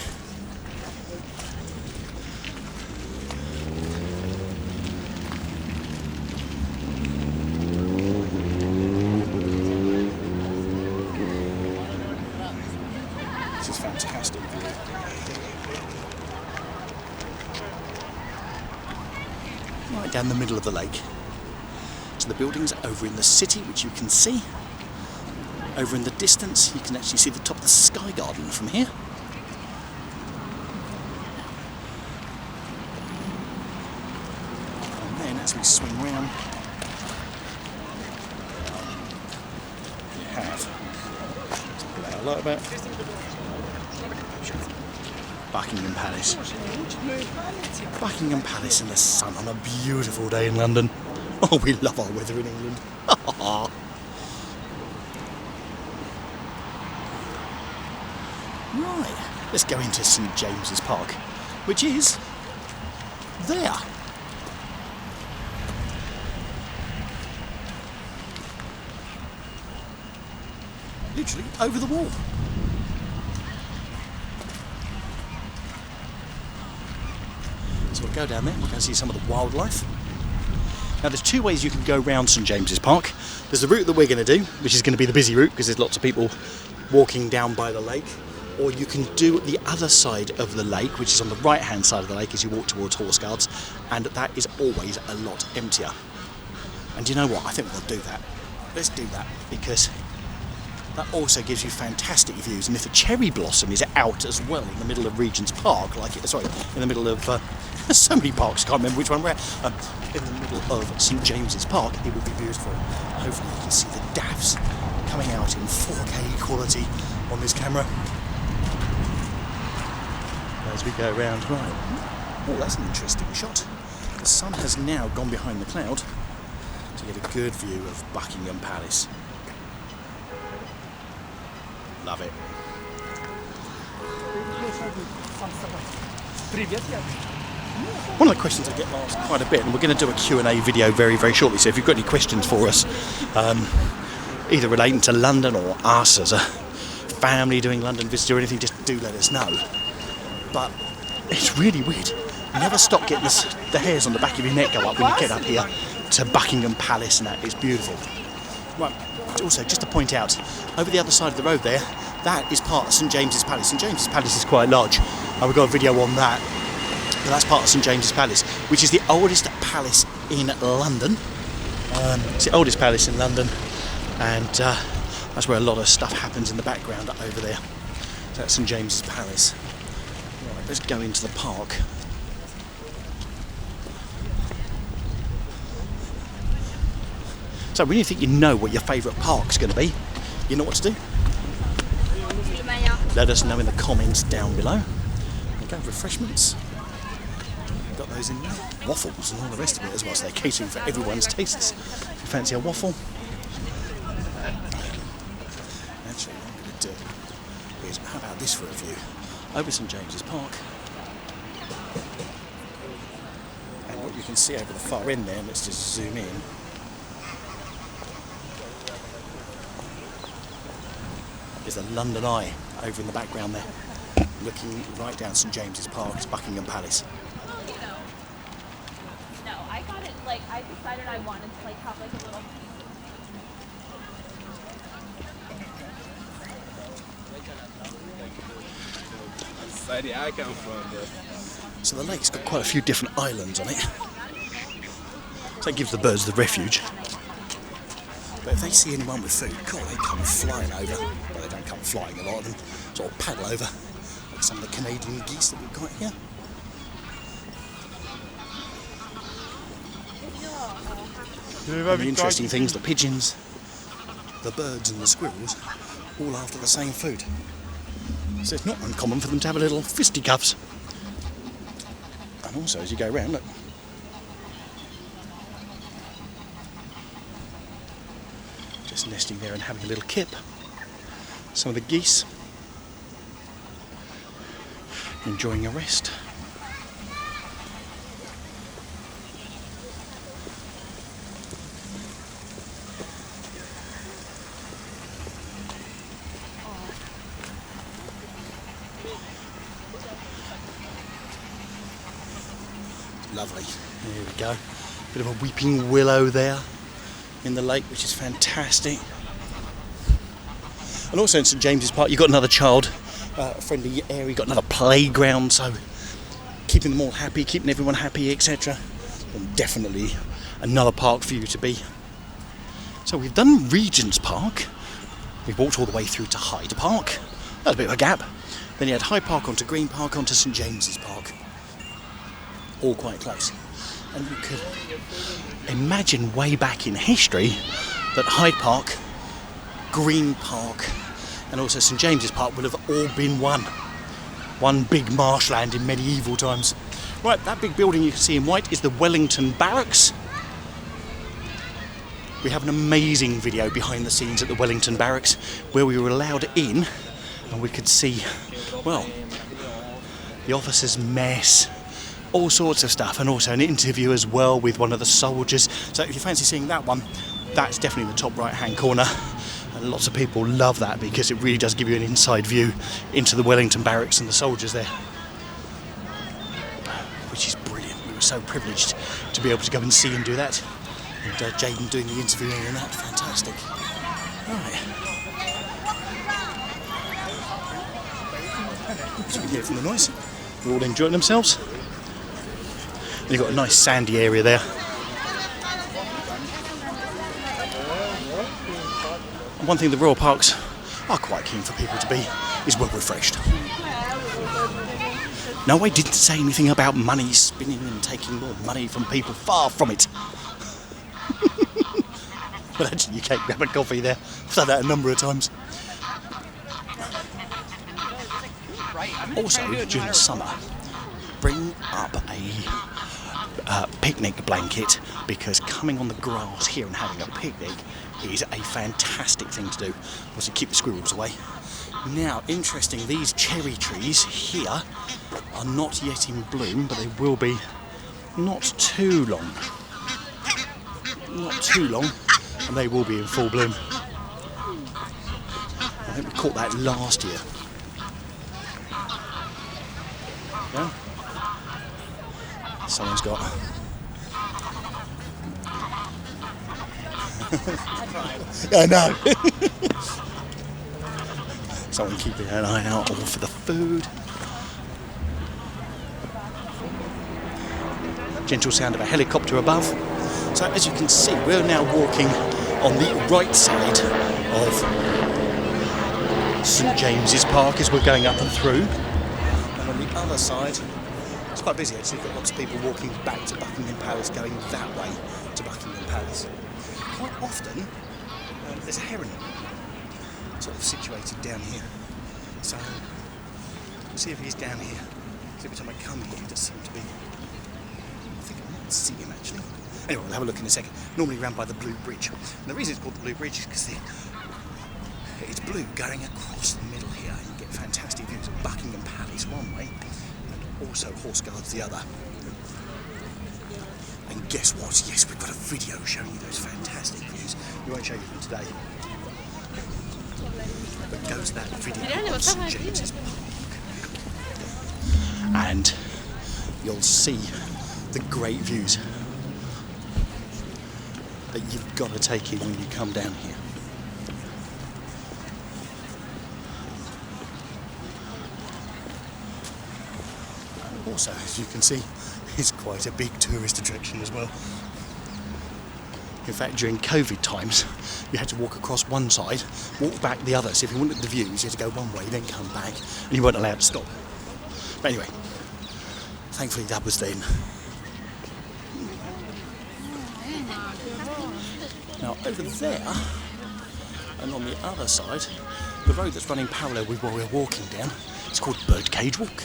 This is fantastic view. Right down the middle of the lake. So the buildings over in the city, which you can see. Over in the distance, you can actually see the top of the Sky Garden from here. And then as we swing round, you have something that I like about Buckingham Palace. Buckingham Palace in the sun on a beautiful day in London. Oh, we love our weather in England. Right, let's go into St James's Park, which is there. Literally over the wall. So we'll go down there, we'll go see some of the wildlife. Now there's two ways you can go round St James's Park. There's the route that we're going to do, which is going to be the busy route because there's lots of people walking down by the lake. Or you can do the other side of the lake, which is on the right hand side of the lake as you walk towards Horse Guards, and that is always a lot emptier. And you know what, I think we'll do that. Let's do that because that also gives you fantastic views, and if the cherry blossom is out as well in the middle of Regents Park, in the middle of so many parks, I can't remember which one we're at, in the middle of St James's Park, it will be beautiful. Hopefully you can see the daffs coming out in 4K quality on this camera as we go around. Right, oh, that's an interesting shot. The sun has now gone behind the cloud to get a good view of Buckingham Palace. Love it. One of the questions I get asked quite a bit, and we're going to do a Q&A video very, very shortly, so if you've got any questions for us, either relating to London or us as a family doing London visits or anything, just do let us know. But it's really weird. You never stop getting the hairs on the back of your neck go up when you get up here to Buckingham Palace, and that is beautiful. Right, also just to point out, over the other side of the road there, that is part of St James's Palace. St James's Palace is quite large. We've got a video on that. But that's part of St James's Palace, which is the oldest palace in London. It's the oldest palace in London, and that's where a lot of stuff happens in the background over there. So that's St James's Palace. Right, let's go into the park. So when you think you know what your favourite park's going to be, you know what to do? Let us know in the comments down below. There you go, refreshments. Got those in there. Waffles and all the rest of it as well, so they're catering for everyone's tastes. If you fancy a waffle. Actually, what I'm going to do is, how about this for a view? Over St James's Park. And what you can see over the far end there, let's just zoom in. Is the London Eye over in the background there, looking right down St James's Park. It's Buckingham Palace. No, I got it, like, I decided I wanted to, like, have, like, a little... I come from there. So the lake's got quite a few different islands on it. So it gives the birds the refuge. But if they see anyone with food, God, they come flying over. Well, they don't come flying, a lot of them sort of paddle over, like some of the Canadian geese that we've got here. And the interesting things, the pigeons, the birds and the squirrels, all after the same food. So it's not uncommon for them to have a little fisticuffs. And also, as you go around, look. Just nesting there and having a little kip. Some of the geese enjoying a rest. Lovely. There we go. Bit of a weeping willow there in the lake, which is fantastic. And also in St James's Park, you've got another child-friendly area, you've got another playground, so keeping them all happy, keeping everyone happy, etc. And definitely another park for you to be. So we've done Regents Park. We've walked all the way through to Hyde Park. That was a bit of a gap. Then you had Hyde Park onto Green Park onto St James's Park. All quite close. And you could imagine way back in history that Hyde Park, Green Park and also St James's Park would have all been one big marshland in medieval times. Right, that big building you can see in white is the Wellington Barracks. We have an amazing video behind the scenes at the Wellington Barracks where we were allowed in and we could see, well, the officers' mess, all sorts of stuff, and also an interview as well with one of the soldiers. So if you fancy seeing that one, that's definitely the top right hand corner, and lots of people love that because it really does give you an inside view into the Wellington Barracks and the soldiers there, which is brilliant. We were so privileged to be able to go and see and do that, and Jaden doing the interviewing and that, fantastic. Right. As you can hear from the noise, they're all enjoying themselves. And you've got a nice sandy area there. And one thing the Royal Parks are quite keen for people to be is well refreshed. No, I didn't say anything about money spinning and taking more money from people, far from it. But actually you can't grab a coffee there. I've done that a number of times. Also, during the summer, bring up a picnic blanket, because coming on the grass here and having a picnic is a fantastic thing to do. Obviously keep the squirrels away. Now, interesting, these cherry trees here are not yet in bloom, but they will be not too long. Not too long, and they will be in full bloom. I think we caught that last year. Yeah. Someone's got. I know. Someone keeping an eye out all for the food. Gentle sound of a helicopter above. So as you can see, we're now walking on the right side of St James's Park as we're going up and through. And on the other side, it's quite busy actually. You've got lots of people walking back to Buckingham Palace, going that way to Buckingham Palace. Quite often, there's a heron sort of situated down here. So, we'll see if he's down here. Because every time I come here, he does seem to be. I think I might see him actually. Anyway, we'll have a look in a second. Normally around by the Blue Bridge. And the reason it's called the Blue Bridge is because it's blue going across the middle here. You get fantastic views of Buckingham Palace one way, and also Horse Guards the other. And guess what? Yes, we've got a video showing you those fantastic views. We won't show you them today. But goes that video of St James's Park. And you'll see the great views that you've got to take in when you come down here. And also, as you can see, it's quite a big tourist attraction as well. In fact, during COVID times, you had to walk across one side, walk back the other. So if you wanted the views, you had to go one way, then come back, and you weren't allowed to stop. But anyway, thankfully that was then. Now over there, and on the other side, the road that's running parallel with where we're walking down, it's called Birdcage Walk.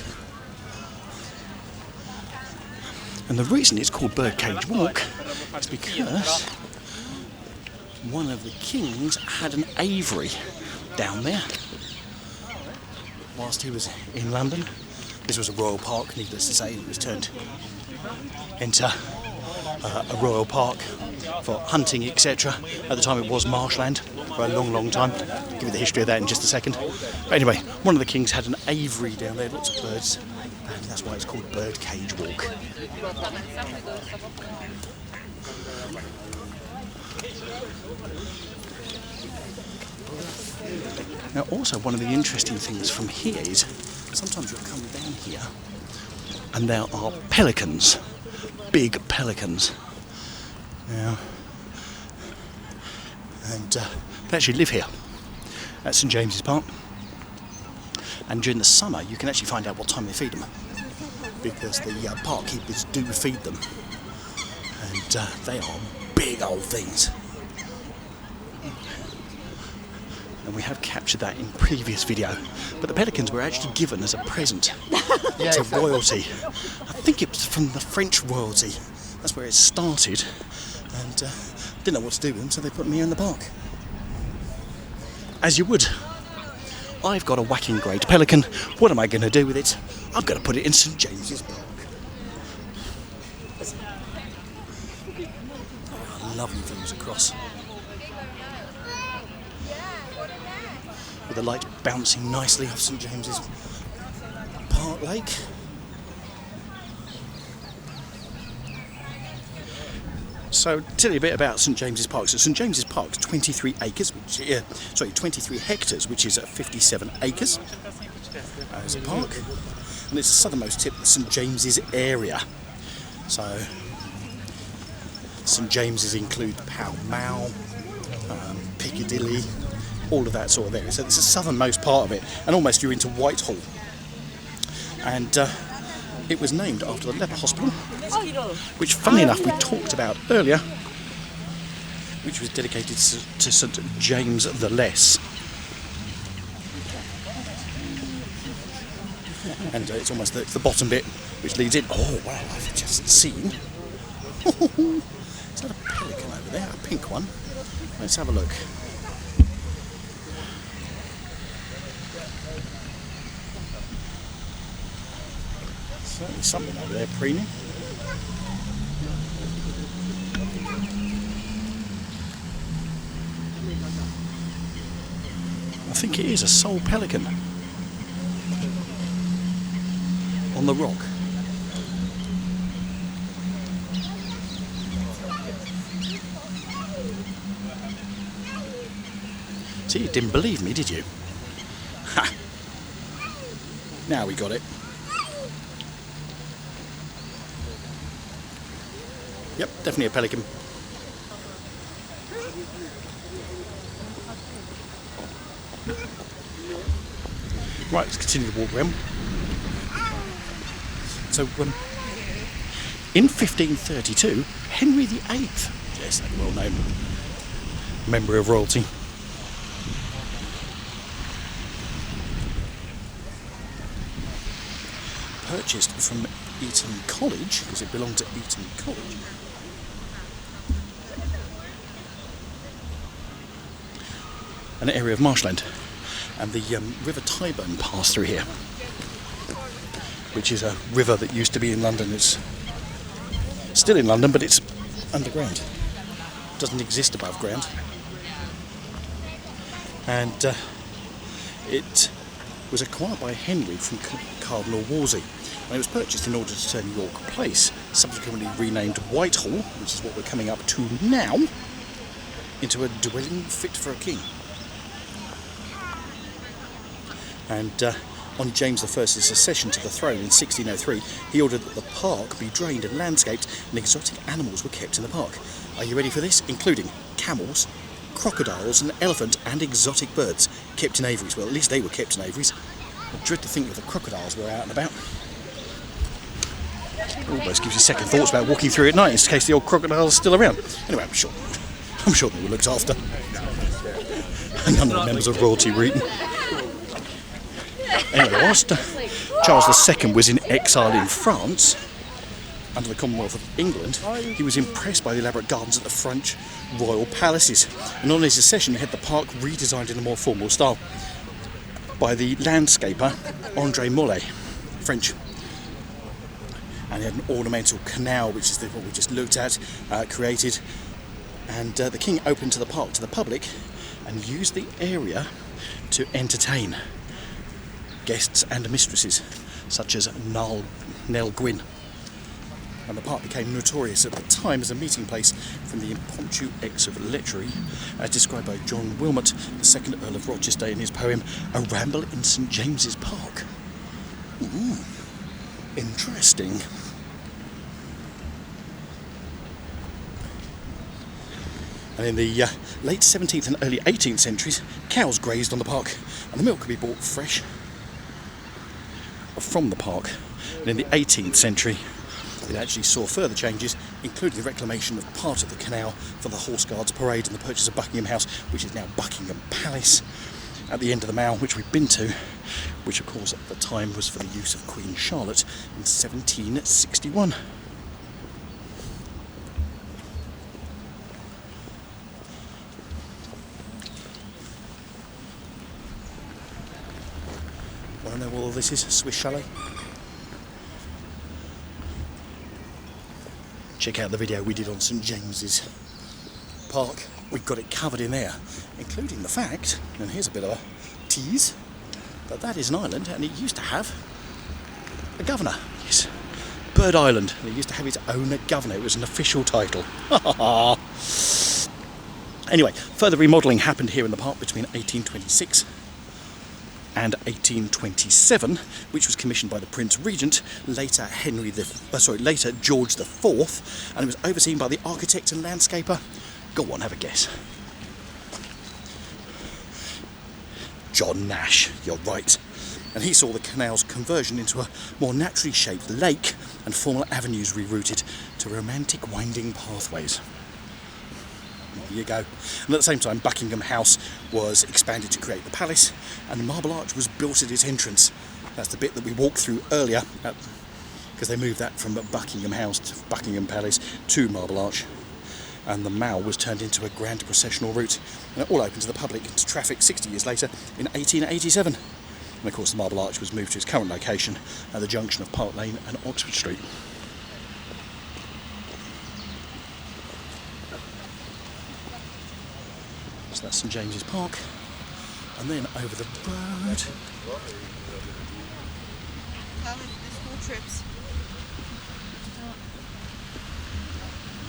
And the reason it's called Birdcage Walk is because one of the kings had an aviary down there whilst he was in London. This was a royal park, needless to say. It was turned into a royal park for hunting, etc. At the time it was marshland. for a long, long time. I'll give you the history of that in just a second. But anyway, one of the kings had an aviary down there, lots of birds, and that's why it's called Birdcage Walk. Now also one of the interesting things from here is sometimes you'll come down here and there are pelicans, big pelicans. Now, and they actually live here at St James's Park, and during the summer you can actually find out what time they feed them, because the park keepers do feed them, and they are big old things. And we have captured that in previous video, but the pelicans were actually given as a present to royalty. I think it was from the French royalty. That's where it started, and didn't know what to do with them, so they put me in the park. As you would. I've got a whacking great pelican. What am I going to do with it? I've got to put it in St James's Park. Lovely views across. With the light bouncing nicely off St James's Park Lake. So, tell you a bit about St James's Park. So, St James's Park is 23 acres, 23 hectares, which is 57 acres as a park, and it's the southernmost tip of St James's area. So, St James's include Pall Mall, Piccadilly, all of that sort of area. So, it's the southernmost part of it, and almost you're into Whitehall. And it was named after the leper hospital, which, funnily enough, we talked about earlier, which was dedicated to St James the Less. And it's almost the bottom bit which leads in. Oh wow, I've just seen. Is that a pelican over there? A pink one? Let's have a look. Certainly something over there preening. I think it is a sole pelican on the rock. See, you didn't believe me, did you? Ha! Now we got it. Yep, definitely a pelican. Right, let's continue to walk around. So, in 1532, Henry VIII, yes, that well-known member of royalty, purchased from Eton College, because it belonged to Eton College, an area of marshland, and the River Tyburn passed through here, which is a river that used to be in London. It's still in London, but it's underground. It doesn't exist above ground. And it was acquired by Henry from Cardinal Wolsey, and it was purchased in order to turn York Place, subsequently renamed Whitehall, which is what we're coming up to now, into a dwelling fit for a king. And on James I's accession to the throne in 1603, he ordered that the park be drained and landscaped, and exotic animals were kept in the park. Are you ready for this? Including camels, crocodiles, an elephant, and exotic birds kept in aviaries. Well, at least they were kept in aviaries. I dread to think that the crocodiles were out and about. It almost gives you second thoughts about walking through at night in case the old crocodile's still around. Anyway, I'm sure they were looked after. And none of the members of royalty were eaten. Anyway, whilst Charles II was in exile in France, under the Commonwealth of England, he was impressed by the elaborate gardens at the French royal palaces, and on his accession he had the park redesigned in a more formal style by the landscaper André Mollet, French. And he had an ornamental canal, which is what we just looked at, created, and the king opened the park to the public and used the area to entertain guests and mistresses such as Nell Gwyn. And the park became notorious at the time as a meeting place from the impromptu acts of lechery, as described by John Wilmot, the second Earl of Rochester, in his poem A Ramble in St James's Park. Interesting. And in the late 17th and early 18th centuries, cows grazed on the park, and the milk could be bought fresh from the park. And in the 18th century, it actually saw further changes, including the reclamation of part of the canal for the Horse Guards Parade and the purchase of Buckingham House, which is now Buckingham Palace, at the end of the Mall, which we've been to, which of course at the time was for the use of Queen Charlotte in 1761. Want to know what all this is? Swiss Chalet? Check out the video we did on St James's Park. We've got it covered in there, including the fact, and here's a bit of a tease, that is an island and it used to have a governor. Yes, Bird Island, and it used to have its own governor. It was an official title. Anyway, further remodelling happened here in the park between 1826 and 1827, which was commissioned by the Prince Regent, later George IV, and it was overseen by the architect and landscaper. Go on, have a guess. John Nash, you're right. And he saw the canal's conversion into a more naturally shaped lake and formal avenues rerouted to romantic winding pathways. There you go. And at the same time, Buckingham House was expanded to create the palace, and the Marble Arch was built at its entrance. That's the bit that we walked through earlier, because they moved that from Buckingham House to Buckingham Palace to Marble Arch. And the Mall was turned into a grand processional route, and it all opened to the public and to traffic 60 years later in 1887. And of course the Marble Arch was moved to its current location at the junction of Park Lane and Oxford Street. So that's St James's Park, and then over the road. School trips.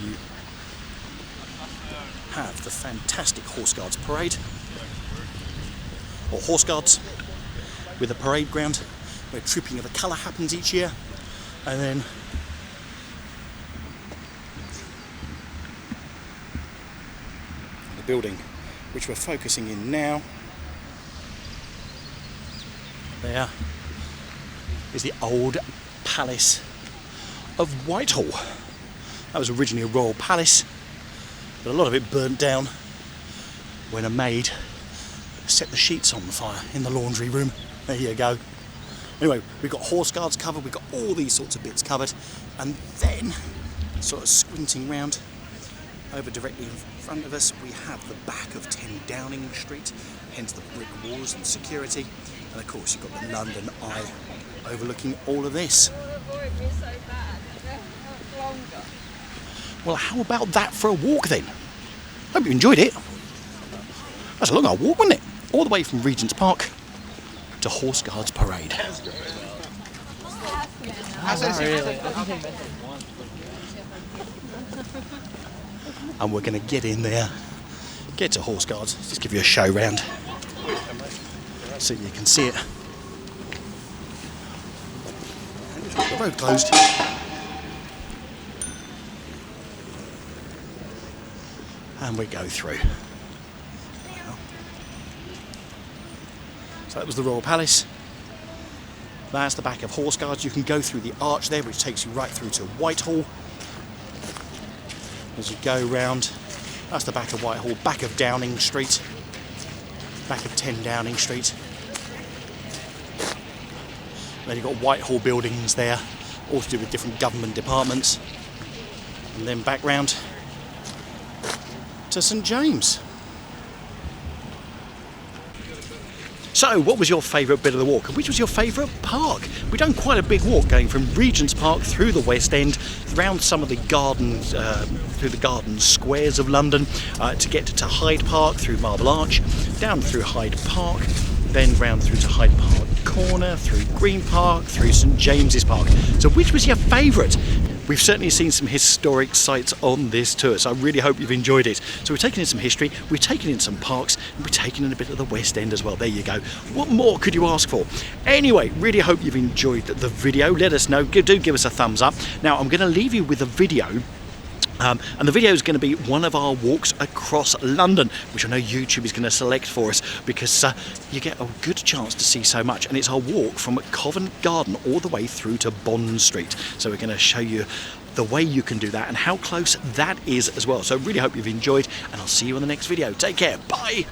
You have the fantastic Horse Guards Parade, or Horse Guards, with a parade ground where Trooping of the Colour happens each year, and then the building which we're focusing in now, there is the old Palace of Whitehall. That was originally a royal palace, but a lot of it burnt down when a maid set the sheets on fire in the laundry room. There you go. Anyway, we've got Horse Guards covered, we've got all these sorts of bits covered, and then, sort of squinting round, over directly in front of us, we have the back of 10 Downing Street, hence the brick walls and security, and of course you've got the London Eye overlooking all of this. Well, how about that for a walk then? Hope you enjoyed it. That's a long old walk, wasn't it? All the way from Regents Park to Horse Guards Parade. And we're going to get in there, get to Horse Guards, just give you a show round so you can see it. The road closed. And we go through. So that was the Royal Palace. That's the back of Horse Guards. You can go through the arch there, which takes you right through to Whitehall. As you go round, that's the back of Whitehall, back of Downing Street, back of 10 Downing Street. Then you've got Whitehall buildings there, all to do with different government departments. And then back round to St James. So, what was your favourite bit of the walk? And which was your favourite park? We've done quite a big walk going from Regents Park through the West End, around some of the gardens, through the garden squares of London, to get to Hyde Park, through Marble Arch, down through Hyde Park, then round through to Hyde Park Corner, through Green Park, through St James's Park. So which was your favourite? We've certainly seen some historic sites on this tour, so I really hope you've enjoyed it. So we've taken in some history, we've taken in some parks, and we've taken in a bit of the West End as well. There you go. What more could you ask for? Anyway, really hope you've enjoyed the video. Let us know. Do give us a thumbs up. Now, I'm going to leave you with a video. And the video is going to be one of our walks across London, which I know YouTube is going to select for us because you get a good chance to see so much. And it's our walk from Covent Garden all the way through to Bond Street. So we're going to show you the way you can do that and how close that is as well. So really hope you've enjoyed, and I'll see you in the next video. Take care. Bye.